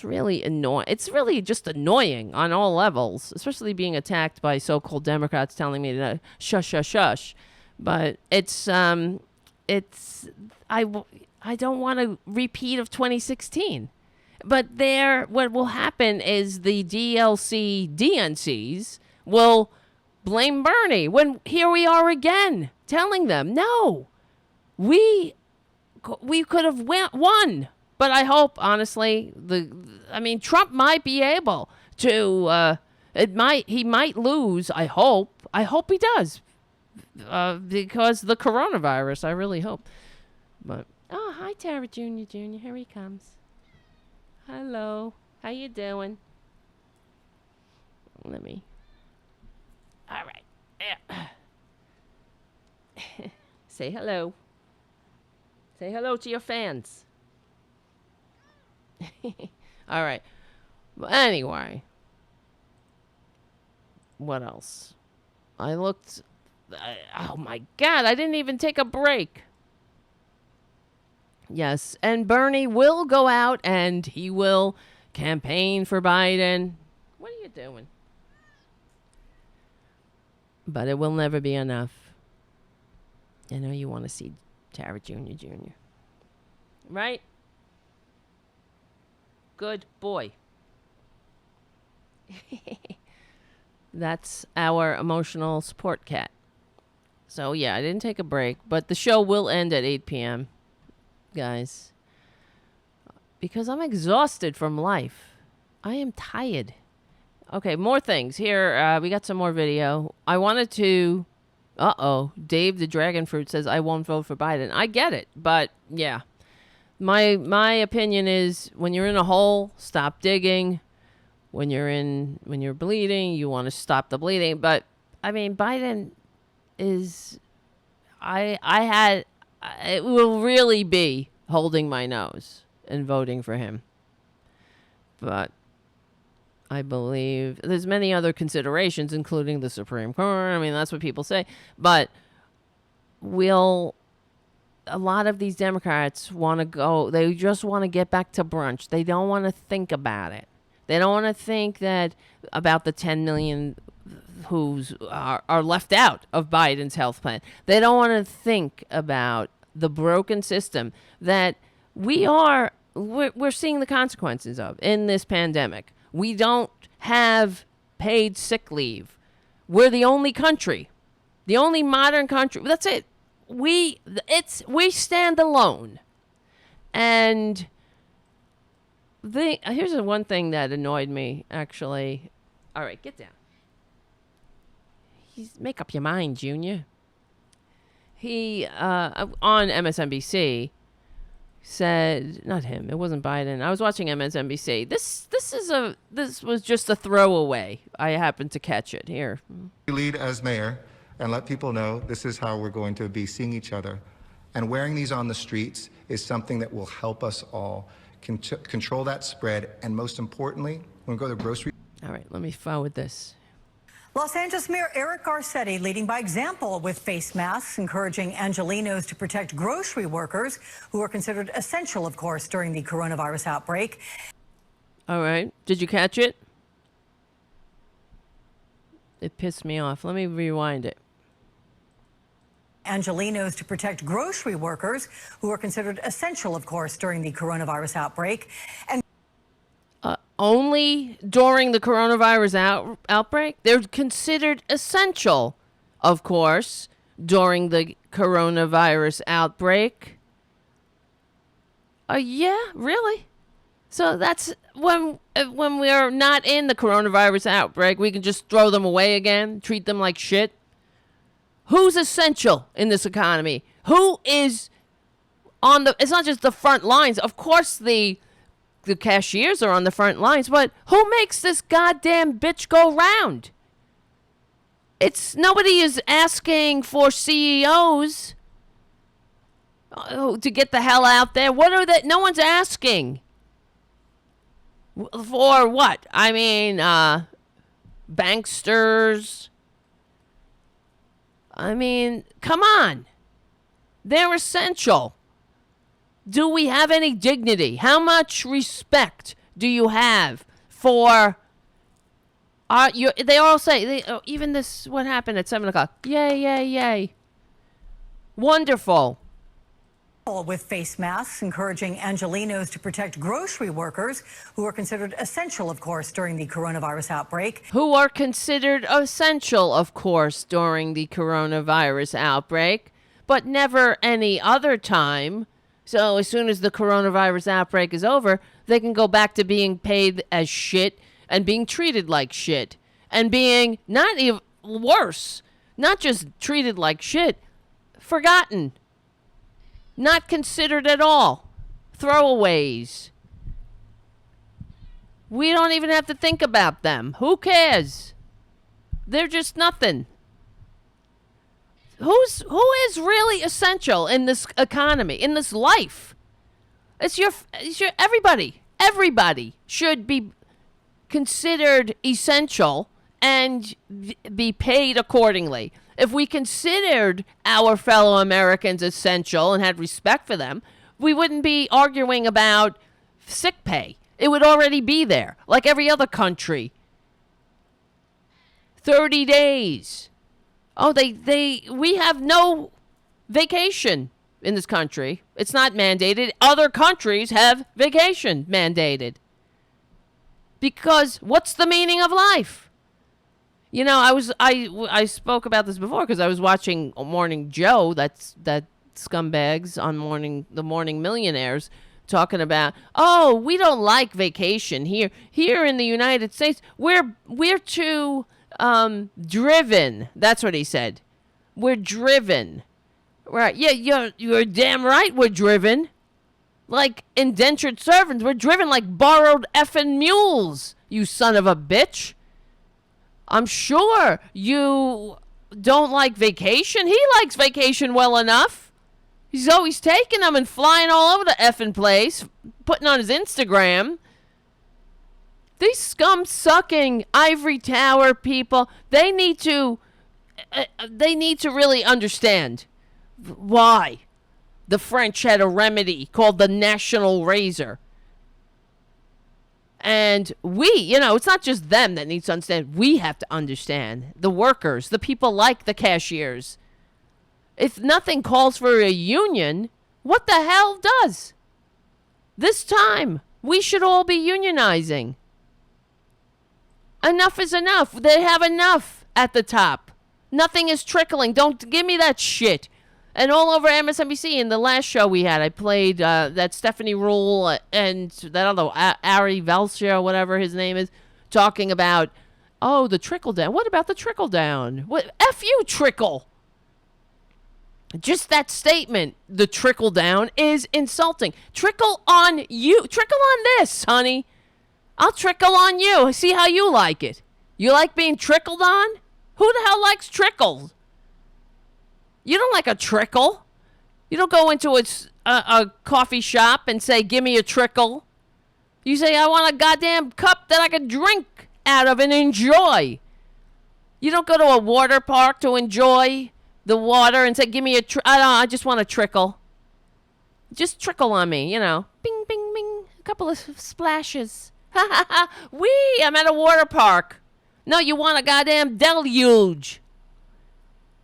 really annoying. It's really just annoying on all levels, especially being attacked by so-called Democrats telling me to shush, shush, shush. But I don't want a repeat of 2016. But what will happen is the DNCs will blame Bernie when here we are again telling them, no, we could have won. But I hope, honestly, Trump might be able to, he might lose. I hope he does, because the coronavirus, I really hope. But, oh, hi, Tara Jr., here he comes. Hello, how you doing? All right. Yeah. Say hello. Say hello to your fans. All right. But anyway. What else? Oh my God, I didn't even take a break. Yes, and Bernie will go out and he will campaign for Biden. What are you doing? But it will never be enough. I know you want to see Tara Jr. Right? Good boy. That's our emotional support cat. So, yeah, I didn't take a break, but the show will end at 8 p.m., guys. Because I'm exhausted from life. I am tired. Okay, more things. Here, we got some more video. I wanted to... Dave the Dragon Fruit says, I won't vote for Biden. I get it, but, yeah. My opinion is, when you're in a hole, stop digging. When you're bleeding, you want to stop the bleeding. But, I mean, Biden is... it will really be holding my nose and voting for him. But I believe there's many other considerations, including the Supreme Court. I mean, that's what people say. But a lot of these Democrats want to go, they just want to get back to brunch. They don't want to think about it. They don't want to think about the 10 million who are left out of Biden's health plan. They don't want to think about the broken system that we're seeing the consequences of in this pandemic. We don't have paid sick leave. We're the only country, the only modern country. That's it. We stand alone. And here's the one thing that annoyed me, actually. All right, get down. Make up your mind, Junior. He, on MSNBC, said, not him, it wasn't Biden. I was watching MSNBC. This was just a throwaway. I happened to catch it here. Lead as mayor and let people know this is how we're going to be seeing each other. And wearing these on the streets is something that will help us all control that spread. And most importantly, when we go to the grocery. All right, let me forward this. Los Angeles Mayor Eric Garcetti leading by example with face masks, encouraging Angelenos to protect grocery workers who are considered essential, of course, during the coronavirus outbreak. All right. Did you catch it? It pissed me off. Let me rewind it. Angelenos to protect grocery workers who are considered essential, of course, during the coronavirus outbreak. And only during the coronavirus outbreak? They're considered essential, of course, during the coronavirus outbreak. Yeah, really? So that's when we're not in the coronavirus outbreak, we can just throw them away again, treat them like shit. Who's essential in this economy? Who is on the... It's not just the front lines. Of course, the cashiers are on the front lines, but who makes this goddamn bitch go round? Nobody is asking for CEOs to get the hell out there. What are they? No one's asking. For what? I mean, banksters. I mean, come on. They're essential. Do we have any dignity? How much respect do you have for... they all say, even this, what happened at 7 o'clock? Yay, yay, yay. Wonderful. With face masks, encouraging Angelenos to protect grocery workers who are considered essential, of course, during the coronavirus outbreak. Who are considered essential, of course, during the coronavirus outbreak, but never any other time. So as soon as the coronavirus outbreak is over, they can go back to being paid as shit and being treated like shit and being not even worse, not just treated like shit, forgotten. Not considered at all. Throwaways. We don't even have to think about them. Who cares? They're just nothing. Who is really essential in this economy, in this life? It's your everybody. Everybody should be considered essential and be paid accordingly. If we considered our fellow Americans essential and had respect for them, we wouldn't be arguing about sick pay. It would already be there, like every other country. 30 days. Oh, we have no vacation in this country. It's not mandated. Other countries have vacation mandated. Because what's the meaning of life? You know, I spoke about this before because I was watching Morning Joe, that scumbags on the Morning Millionaires, talking about, oh, we don't like vacation here. Here in the United States, we're too driven. That's what he said. We're driven. Right? Yeah, you're damn right. We're driven. Like indentured servants. We're driven like borrowed effing mules. You son of a bitch. I'm sure you don't like vacation. He likes vacation well enough. He's always taking them and flying all over the effing place, putting on his Instagram. These scum-sucking ivory tower people, they need to really understand why the French had a remedy called the National Razor. And it's not just them that needs to understand. We have to understand. The workers, the people like the cashiers. If nothing calls for a union, what the hell does? This time, we should all be unionizing. Enough is enough. They have enough at the top. Nothing is trickling. Don't give me that shit. And all over MSNBC, in the last show we had, I played that Stephanie Rule and that other Ari Velcia, whatever his name is, talking about, oh, the trickle down. What about the trickle down? What? F you, trickle. Just that statement, the trickle down, is insulting. Trickle on you. Trickle on this, honey. I'll trickle on you. See how you like it. You like being trickled on? Who the hell likes trickles? You don't like a trickle. You don't go into a coffee shop and say, give me a trickle. You say, I want a goddamn cup that I can drink out of and enjoy. You don't go to a water park to enjoy the water and say, give me I just want a trickle. Just trickle on me, Bing, bing, bing. A couple of splashes. Ha, ha, ha. Wee, I'm at a water park. No, you want a goddamn deluge.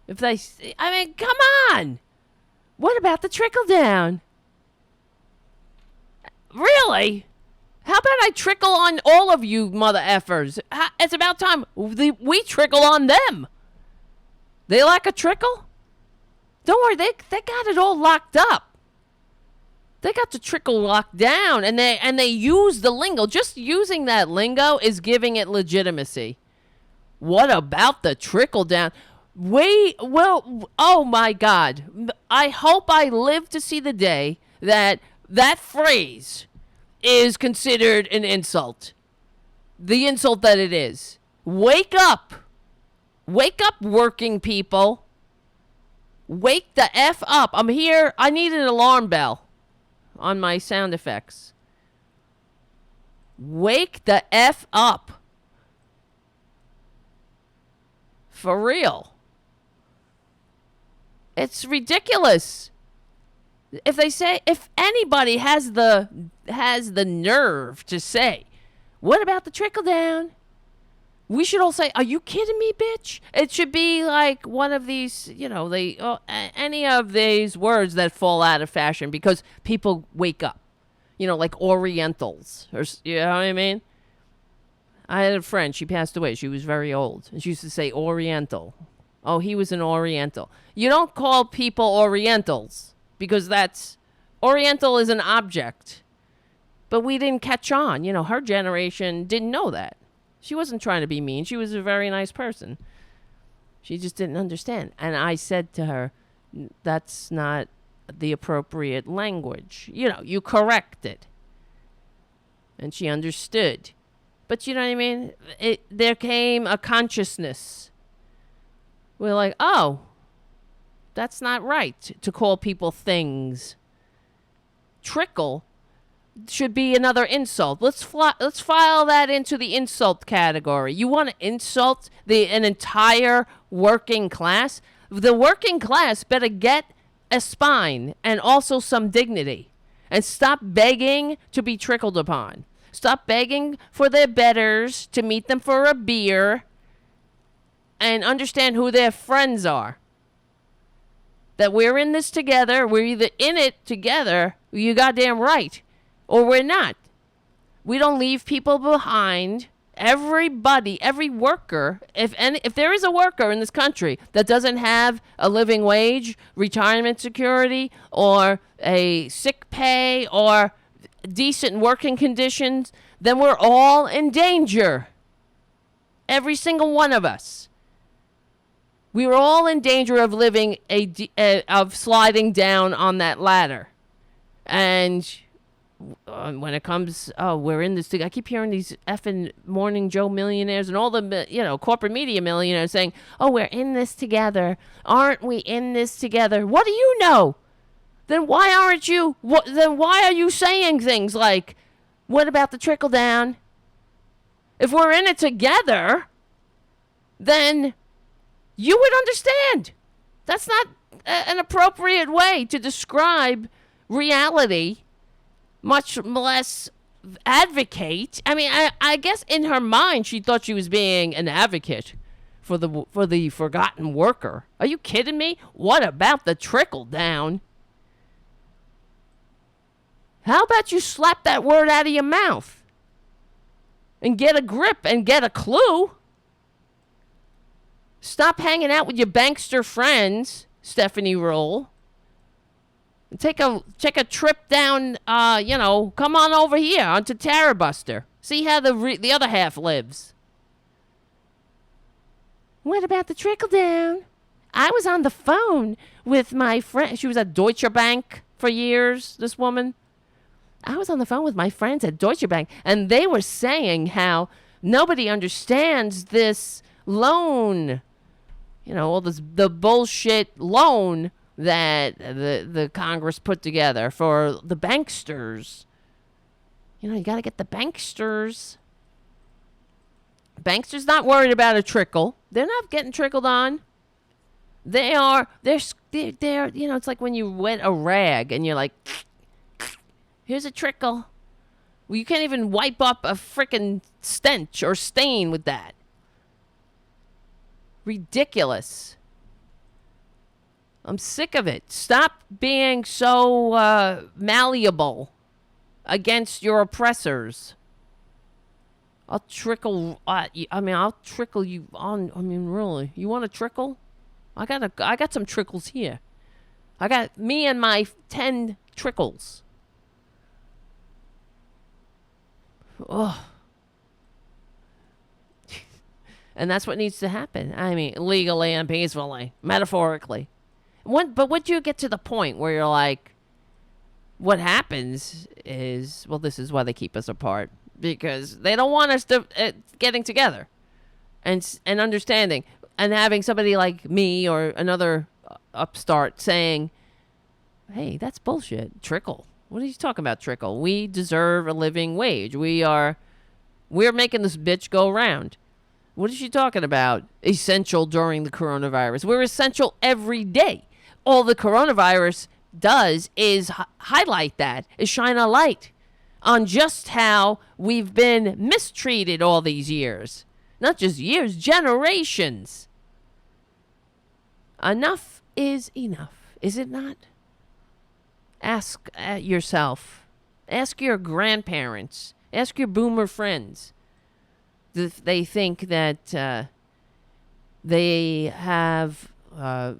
Come on. What about the trickle down? Really? How about I trickle on all of you mother effers? It's about time we trickle on them. They like a trickle? Don't worry, they got it all locked up. They got the trickle locked down, and they use the lingo. Just using that lingo is giving it legitimacy. What about the trickle down? Oh my God. I hope I live to see the day that phrase is considered an insult. The insult that it is. Wake up. Wake up, working people. Wake the F up. I'm here. I need an alarm bell on my sound effects. Wake the F up. For real. It's ridiculous. If anybody has the nerve to say, what about the trickle down? We should all say, are you kidding me, bitch? It should be like one of these, any of these words that fall out of fashion because people wake up. Like Orientals. Or, you know what I mean? I had a friend. She passed away. She was very old. And she used to say Oriental. Oh, he was an Oriental. You don't call people Orientals because Oriental is an object. But we didn't catch on. Her generation didn't know that. She wasn't trying to be mean. She was a very nice person. She just didn't understand. And I said to her, that's not the appropriate language. You correct it. And she understood. But you know what I mean? There came a consciousness. We're like, oh, that's not right to call people things. Trickle should be another insult. Let's file that into the insult category. You want to insult an entire working class? The working class better get a spine and also some dignity. And stop begging to be trickled upon. Stop begging for their betters to meet them for a beer and understand who their friends are. That we're in this together. We're either in it together, you goddamn right, or we're not. We don't leave people behind. Everybody, every worker, if there is a worker in this country that doesn't have a living wage, retirement security, or a sick pay, or decent working conditions, then we're all in danger. Every single one of us. We were all in danger of living of sliding down on that ladder. And when it comes, we're in this thing. I keep hearing these effing Morning Joe millionaires and all the, corporate media millionaires saying, oh, we're in this together. Aren't we in this together? What do you know? Then why aren't you? Then why are you saying things like, what about the trickle down? If we're in it together, then you would understand. That's not an appropriate way to describe reality, much less advocate. I mean, I guess in her mind, she thought she was being an advocate for the forgotten worker. Are you kidding me? What about the trickle down? How about you slap that word out of your mouth and get a grip and get a clue? Stop hanging out with your bankster friends, Stephanie Roll. And take a trip down, come on over here onto Tarabuster. See how the other half lives. What about the trickle down? I was on the phone with my friend. She was at Deutsche Bank for years, this woman. I was on the phone with my friends at Deutsche Bank, and they were saying how nobody understands this loan. All the bullshit loan that the Congress put together for the banksters. You got to get the banksters. Banksters not worried about a trickle. They're not getting trickled on. They're it's like when you wet a rag and you're like, here's a trickle. Well, you can't even wipe up a frickin' stench or stain with that. Ridiculous. I'm sick of it. Stop being so malleable against your oppressors. I'll trickle you on. Really. You want a trickle? I got some trickles here. I got me and my 10 trickles. Oh. And that's what needs to happen. I mean, legally and peacefully, metaphorically. But once you get to the point where you're like, what happens is, well, this is why they keep us apart. Because they don't want us to getting together and understanding. And having somebody like me or another upstart saying, hey, that's bullshit. Trickle. What are you talking about, trickle? We deserve a living wage. We're making this bitch go round. What is she talking about? Essential during the coronavirus. We're essential every day. All the coronavirus does is highlight that, is shine a light on just how we've been mistreated all these years. Not just years, generations. Enough is enough, is it not? Ask yourself. Ask your grandparents. Ask your boomer friends. If they think that they have a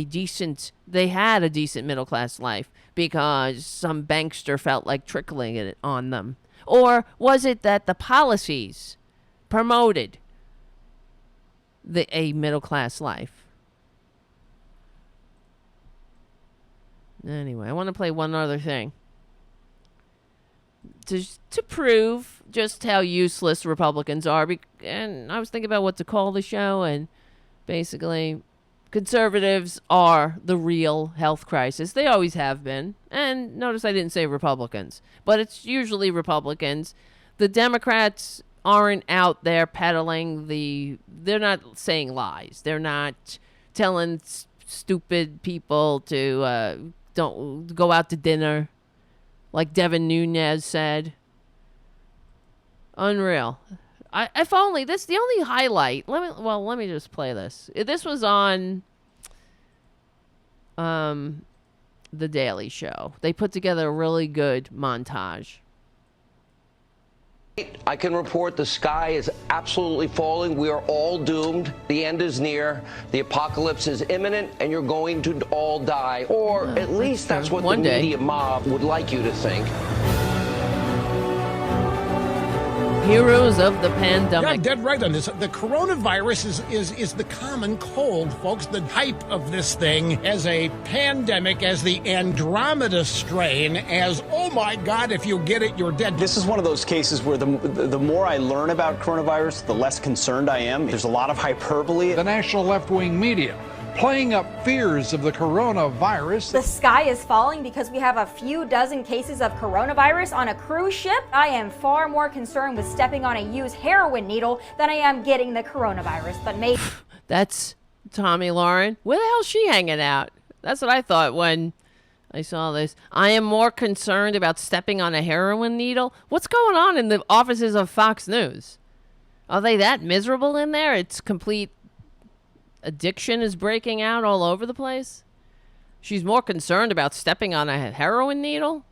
decent middle class life because some bankster felt like trickling it on them, or was it that the policies promoted a middle class life? Anyway, I want to play one other thing to prove just how useless Republicans are. And I was thinking about what to call the show, and basically, conservatives are the real health crisis. They always have been. And notice I didn't say Republicans, but it's usually Republicans. The Democrats aren't out there peddling they're not saying lies. They're not telling stupid people to don't go out to dinner, like Devin Nunes said. Unreal. If only this the only highlight. Let me just play this. This was on The Daily Show. They put together a really good montage. I can report the sky is absolutely falling. We are all doomed. The end is near. The apocalypse is imminent, and you're going to all die. Or at least that's what the media mob would like you to think. Heroes of the pandemic. Yeah, dead right on this. The coronavirus is the common cold, folks. The hype of this thing as a pandemic, as the Andromeda strain, as, oh my God, if you get it, you're dead. This is one of those cases where the more I learn about coronavirus, the less concerned I am. There's a lot of hyperbole. The national left-wing media playing up fears of the coronavirus. The sky is falling because we have a few dozen cases of coronavirus on a cruise ship. I am far more concerned with stepping on a used heroin needle than I am getting the coronavirus. But maybe that's Tommy Lauren. Where the hell's she hanging out? That's what I thought when I saw this. I am more concerned about stepping on a heroin needle. What's going on in the offices of Fox News? Are they that miserable in there? It's complete addiction is breaking out all over the place. She's more concerned about stepping on a heroin needle?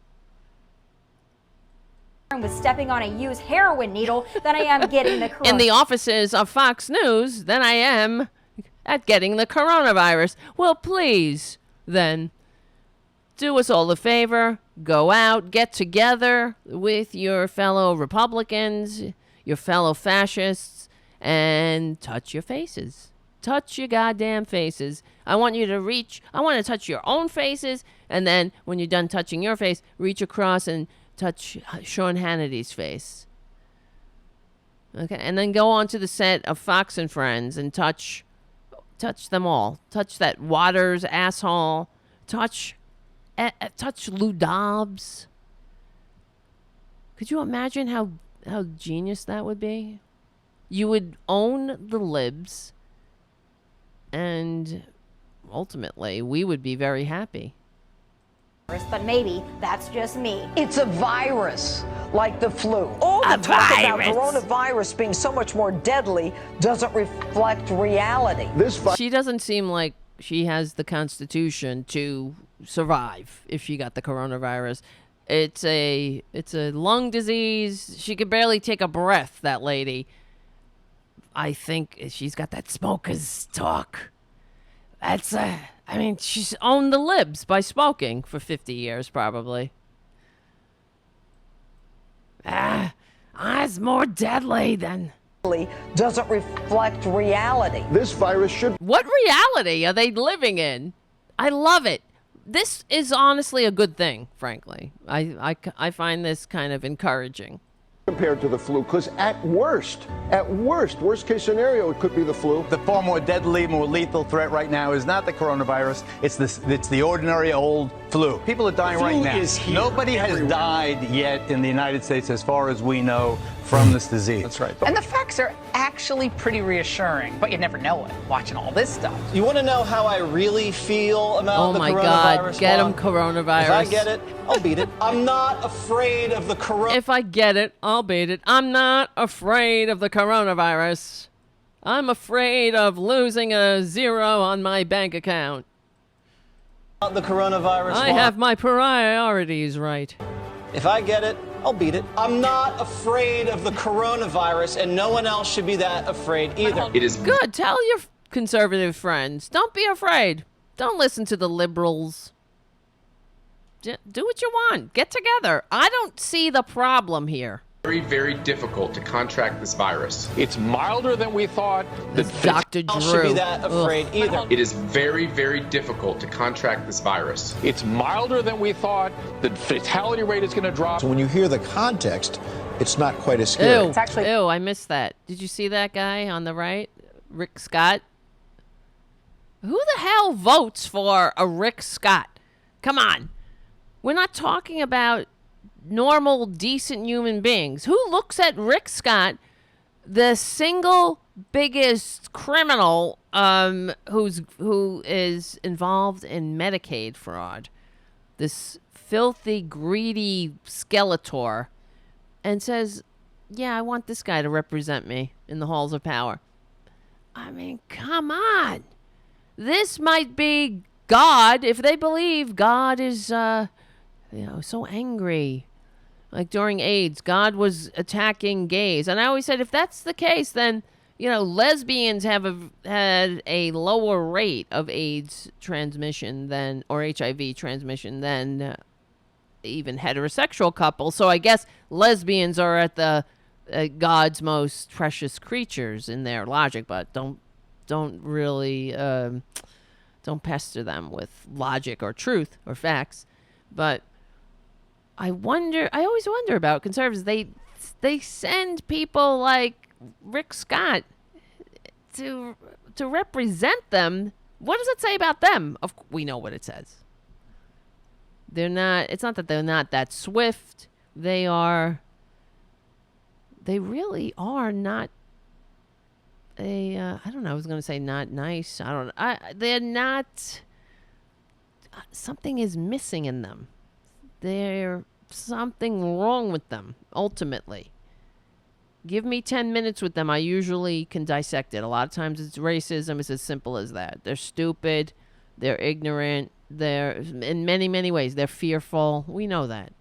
with stepping on a used heroin needle than I am getting the coronavirus. In the offices of Fox News than I am at getting the coronavirus. Well, please, then, do us all a favor. Go out, get together with your fellow Republicans, your fellow fascists, and touch your faces. Touch your goddamn faces. I want to touch your own faces, and then when you're done touching your face, reach across and touch Sean Hannity's face. Okay, and then go on to the set of Fox and Friends and touch them all. Touch that Waters asshole. Touch Lou Dobbs. Could you imagine how genius that would be? You would own the libs, and ultimately, we would be very happy. But maybe that's just me. It's a virus, like the flu. All the talk about coronavirus being so much more deadly doesn't reflect reality. She doesn't seem like she has the constitution to survive if she got the coronavirus. It's a lung disease. She could barely take a breath, that lady. I think she's got that smoker's talk. She's owned the libs by smoking for 50 years, probably. I'm It's more deadly than... doesn't reflect reality. This virus should... What reality are they living in? I love it. This is honestly a good thing, frankly. I find this kind of encouraging. Compared to the flu, because at worst case scenario, it could be the flu. The far more deadly, more lethal threat right now is not the coronavirus. It's the ordinary old flu. People are dying right now. Nobody has died yet in the United States, as far as we know, from this disease. That's right. And the facts are actually pretty reassuring, but you never know it watching all this stuff. You want to know how I really feel about the coronavirus? Oh my God, get him coronavirus. If I get it, I'll beat it. I'm not afraid of the coronavirus. If I get it, I'll beat it. I'm not afraid of the coronavirus. I'm afraid of losing a zero on my bank account. The coronavirus. I have my priorities right. If I get it, I'll beat it. I'm not afraid of the coronavirus, and no one else should be that afraid either. It is good. Tell your conservative friends. Don't be afraid. Don't listen to the liberals. Do what you want. Get together. I don't see the problem here. Very, very difficult to contract this virus. It's milder than we thought. Dr. Drew. Should be that afraid either. It is very, very difficult to contract this virus. It's milder than we thought. The fatality rate is going to drop. So when you hear the context, it's not quite as scary. Ew, I missed that. Did you see that guy on the right? Rick Scott? Who the hell votes for a Rick Scott? Come on. We're not talking about normal, decent human beings. Who looks at Rick Scott, the single biggest criminal who is involved in Medicaid fraud, this filthy, greedy Skeletor, and says, yeah, I want this guy to represent me in the halls of power. I mean, come on. This might be God, if they believe God is, so angry. Like during AIDS, God was attacking gays. And I always said, if that's the case, then, lesbians have had a lower rate of AIDS transmission or HIV transmission than even heterosexual couples. So I guess lesbians are at the God's most precious creatures in their logic, but don't really, don't pester them with logic or truth or facts. But I always wonder about conservatives. They send people like Rick Scott to represent them. What does it say about them? We know what it says. It's not that they're not that swift. They really are not I don't know, I was going to say not nice. They're not, something is missing in them. There's something wrong with them, ultimately. Give me 10 minutes with them. I usually can dissect it. A lot of times it's racism. It's as simple as that. They're stupid. They're ignorant. They're, in many, many ways, they're fearful. We know that.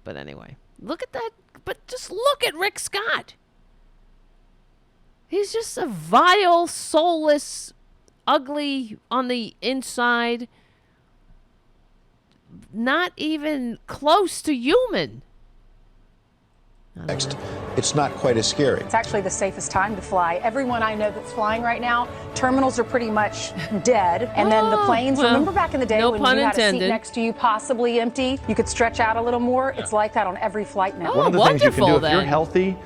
But anyway, look at that. But just look at Rick Scott. He's just a vile, soulless, ugly on the inside, not even close to human. Next, it's not quite as scary. It's actually the safest time to fly. Everyone I know that's flying right now, terminals are pretty much dead. And then the planes, remember back in the day when you had a seat next to you possibly empty, you could stretch out a little more? It's like that on every flight now. One of the things you can do if you're healthy,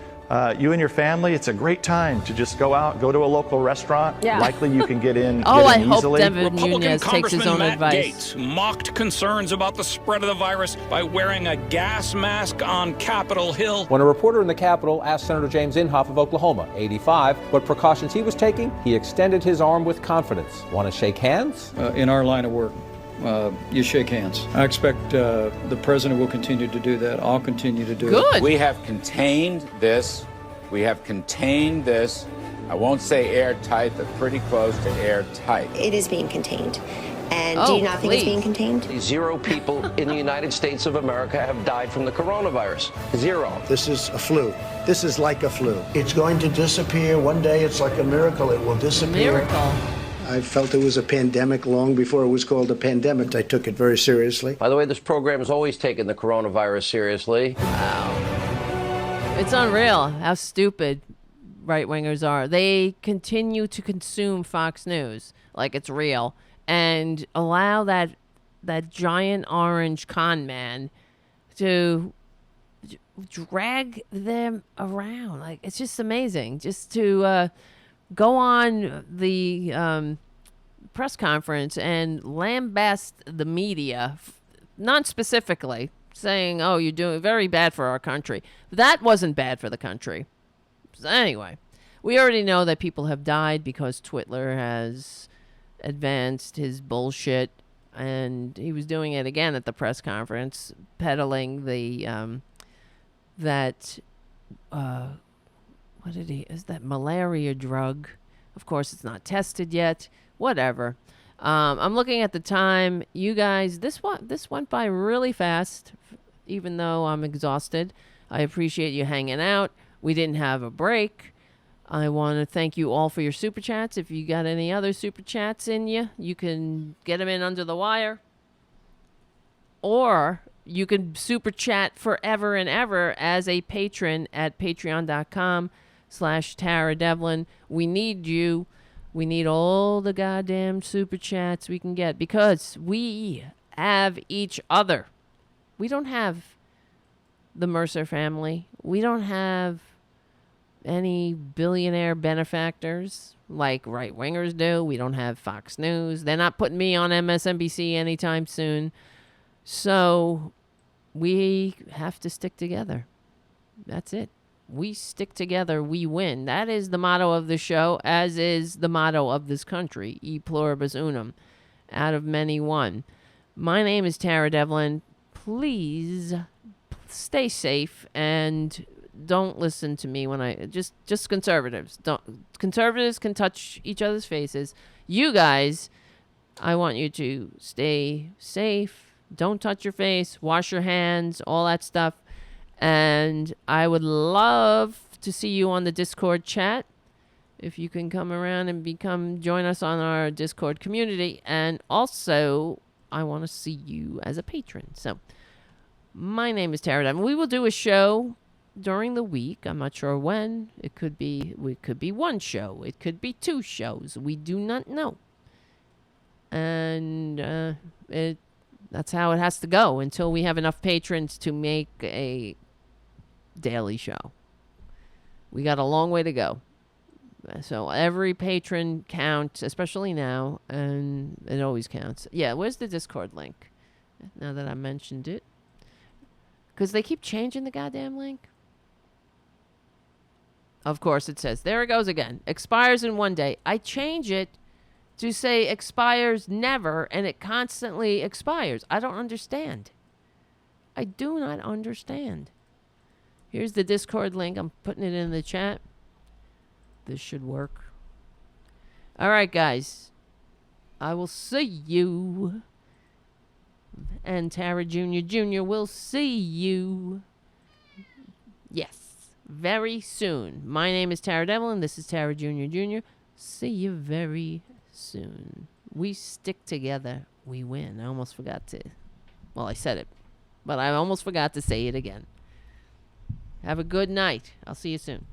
you and your family, it's a great time to just go out, go to a local restaurant. Yeah. Likely you can get in. I get in hope easily. Devin Nunes takes his own Matt advice. Gaetz mocked concerns about the spread of the virus by wearing a gas mask on Capitol Hill. When a reporter in the Capitol asked Senator James Inhofe of Oklahoma, 85, what precautions he was taking, he extended his arm with confidence. Want to shake hands? In our line of work, you shake hands. I expect the president will continue to do that. I'll continue to do it. Good. We have contained this. I won't say airtight, but pretty close to airtight. It is being contained. And do you not think it's being contained? 0 people in the United States of America have died from the coronavirus. 0. This is a flu. This is like a flu. It's going to disappear. One day it's like a miracle. It will disappear. Miracle. I felt it was a pandemic long before it was called a pandemic. I took it very seriously. By the way, this program has always taken the coronavirus seriously. It's unreal how stupid right-wingers are. They continue to consume Fox News like it's real and allow that giant orange con man to drag them around. Like, it's just amazing. Just to go on the press conference and lambast the media, non-specifically, saying, oh, you're doing very bad for our country. That wasn't bad for the country. So anyway, we already know that people have died because Twitler has advanced his bullshit, and he was doing it again at the press conference, peddling the is that malaria drug. Of course, it's not tested yet. Whatever. I'm looking at the time. You guys, this went by really fast, even though I'm exhausted. I appreciate you hanging out. We didn't have a break. I want to thank you all for your super chats. If you got any other super chats in you, you can get them in under the wire. Or you can super chat forever and ever as a patron at patreon.com/Tara Devlin. We need you. We need all the goddamn super chats we can get because we have each other. We don't have the Mercer family. We don't have any billionaire benefactors like right-wingers do. We don't have Fox News. They're not putting me on MSNBC anytime soon. So we have to stick together. That's it. We stick together, we win. That is the motto of the show, as is the motto of this country. E pluribus unum. Out of many, one. My name is Tara Devlin. Please stay safe and don't listen to me when I just conservatives. Conservatives can touch each other's faces. You guys, I want you to stay safe. Don't touch your face. Wash your hands. All that stuff. And I would love to see you on the Discord chat. If you can come around and join us on our Discord community. And also, I want to see you as a patron. So, my name is Tara Devlin. We will do a show during the week. I'm not sure when. It could be one show. It could be two shows. We do not know. And that's how it has to go until we have enough patrons to make a daily show. We got a long way to go. So every patron counts, especially now, and it always counts. Yeah, where's the Discord link? Now that I mentioned it. Because they keep changing the goddamn link. Of course it says, there it goes again. Expires in 1 day. I change it to say expires never, and it constantly expires. I don't understand. I do not understand. Here's the Discord link. I'm putting it in the chat. This should work. All right, guys. I will see you. And Tara Jr. will see you. Yes. Very soon. My name is Tara Devlin. This is Tara Jr. See you very soon. We stick together. We win. I almost forgot to. Well, I said it. But I almost forgot to say it again. Have a good night. I'll see you soon.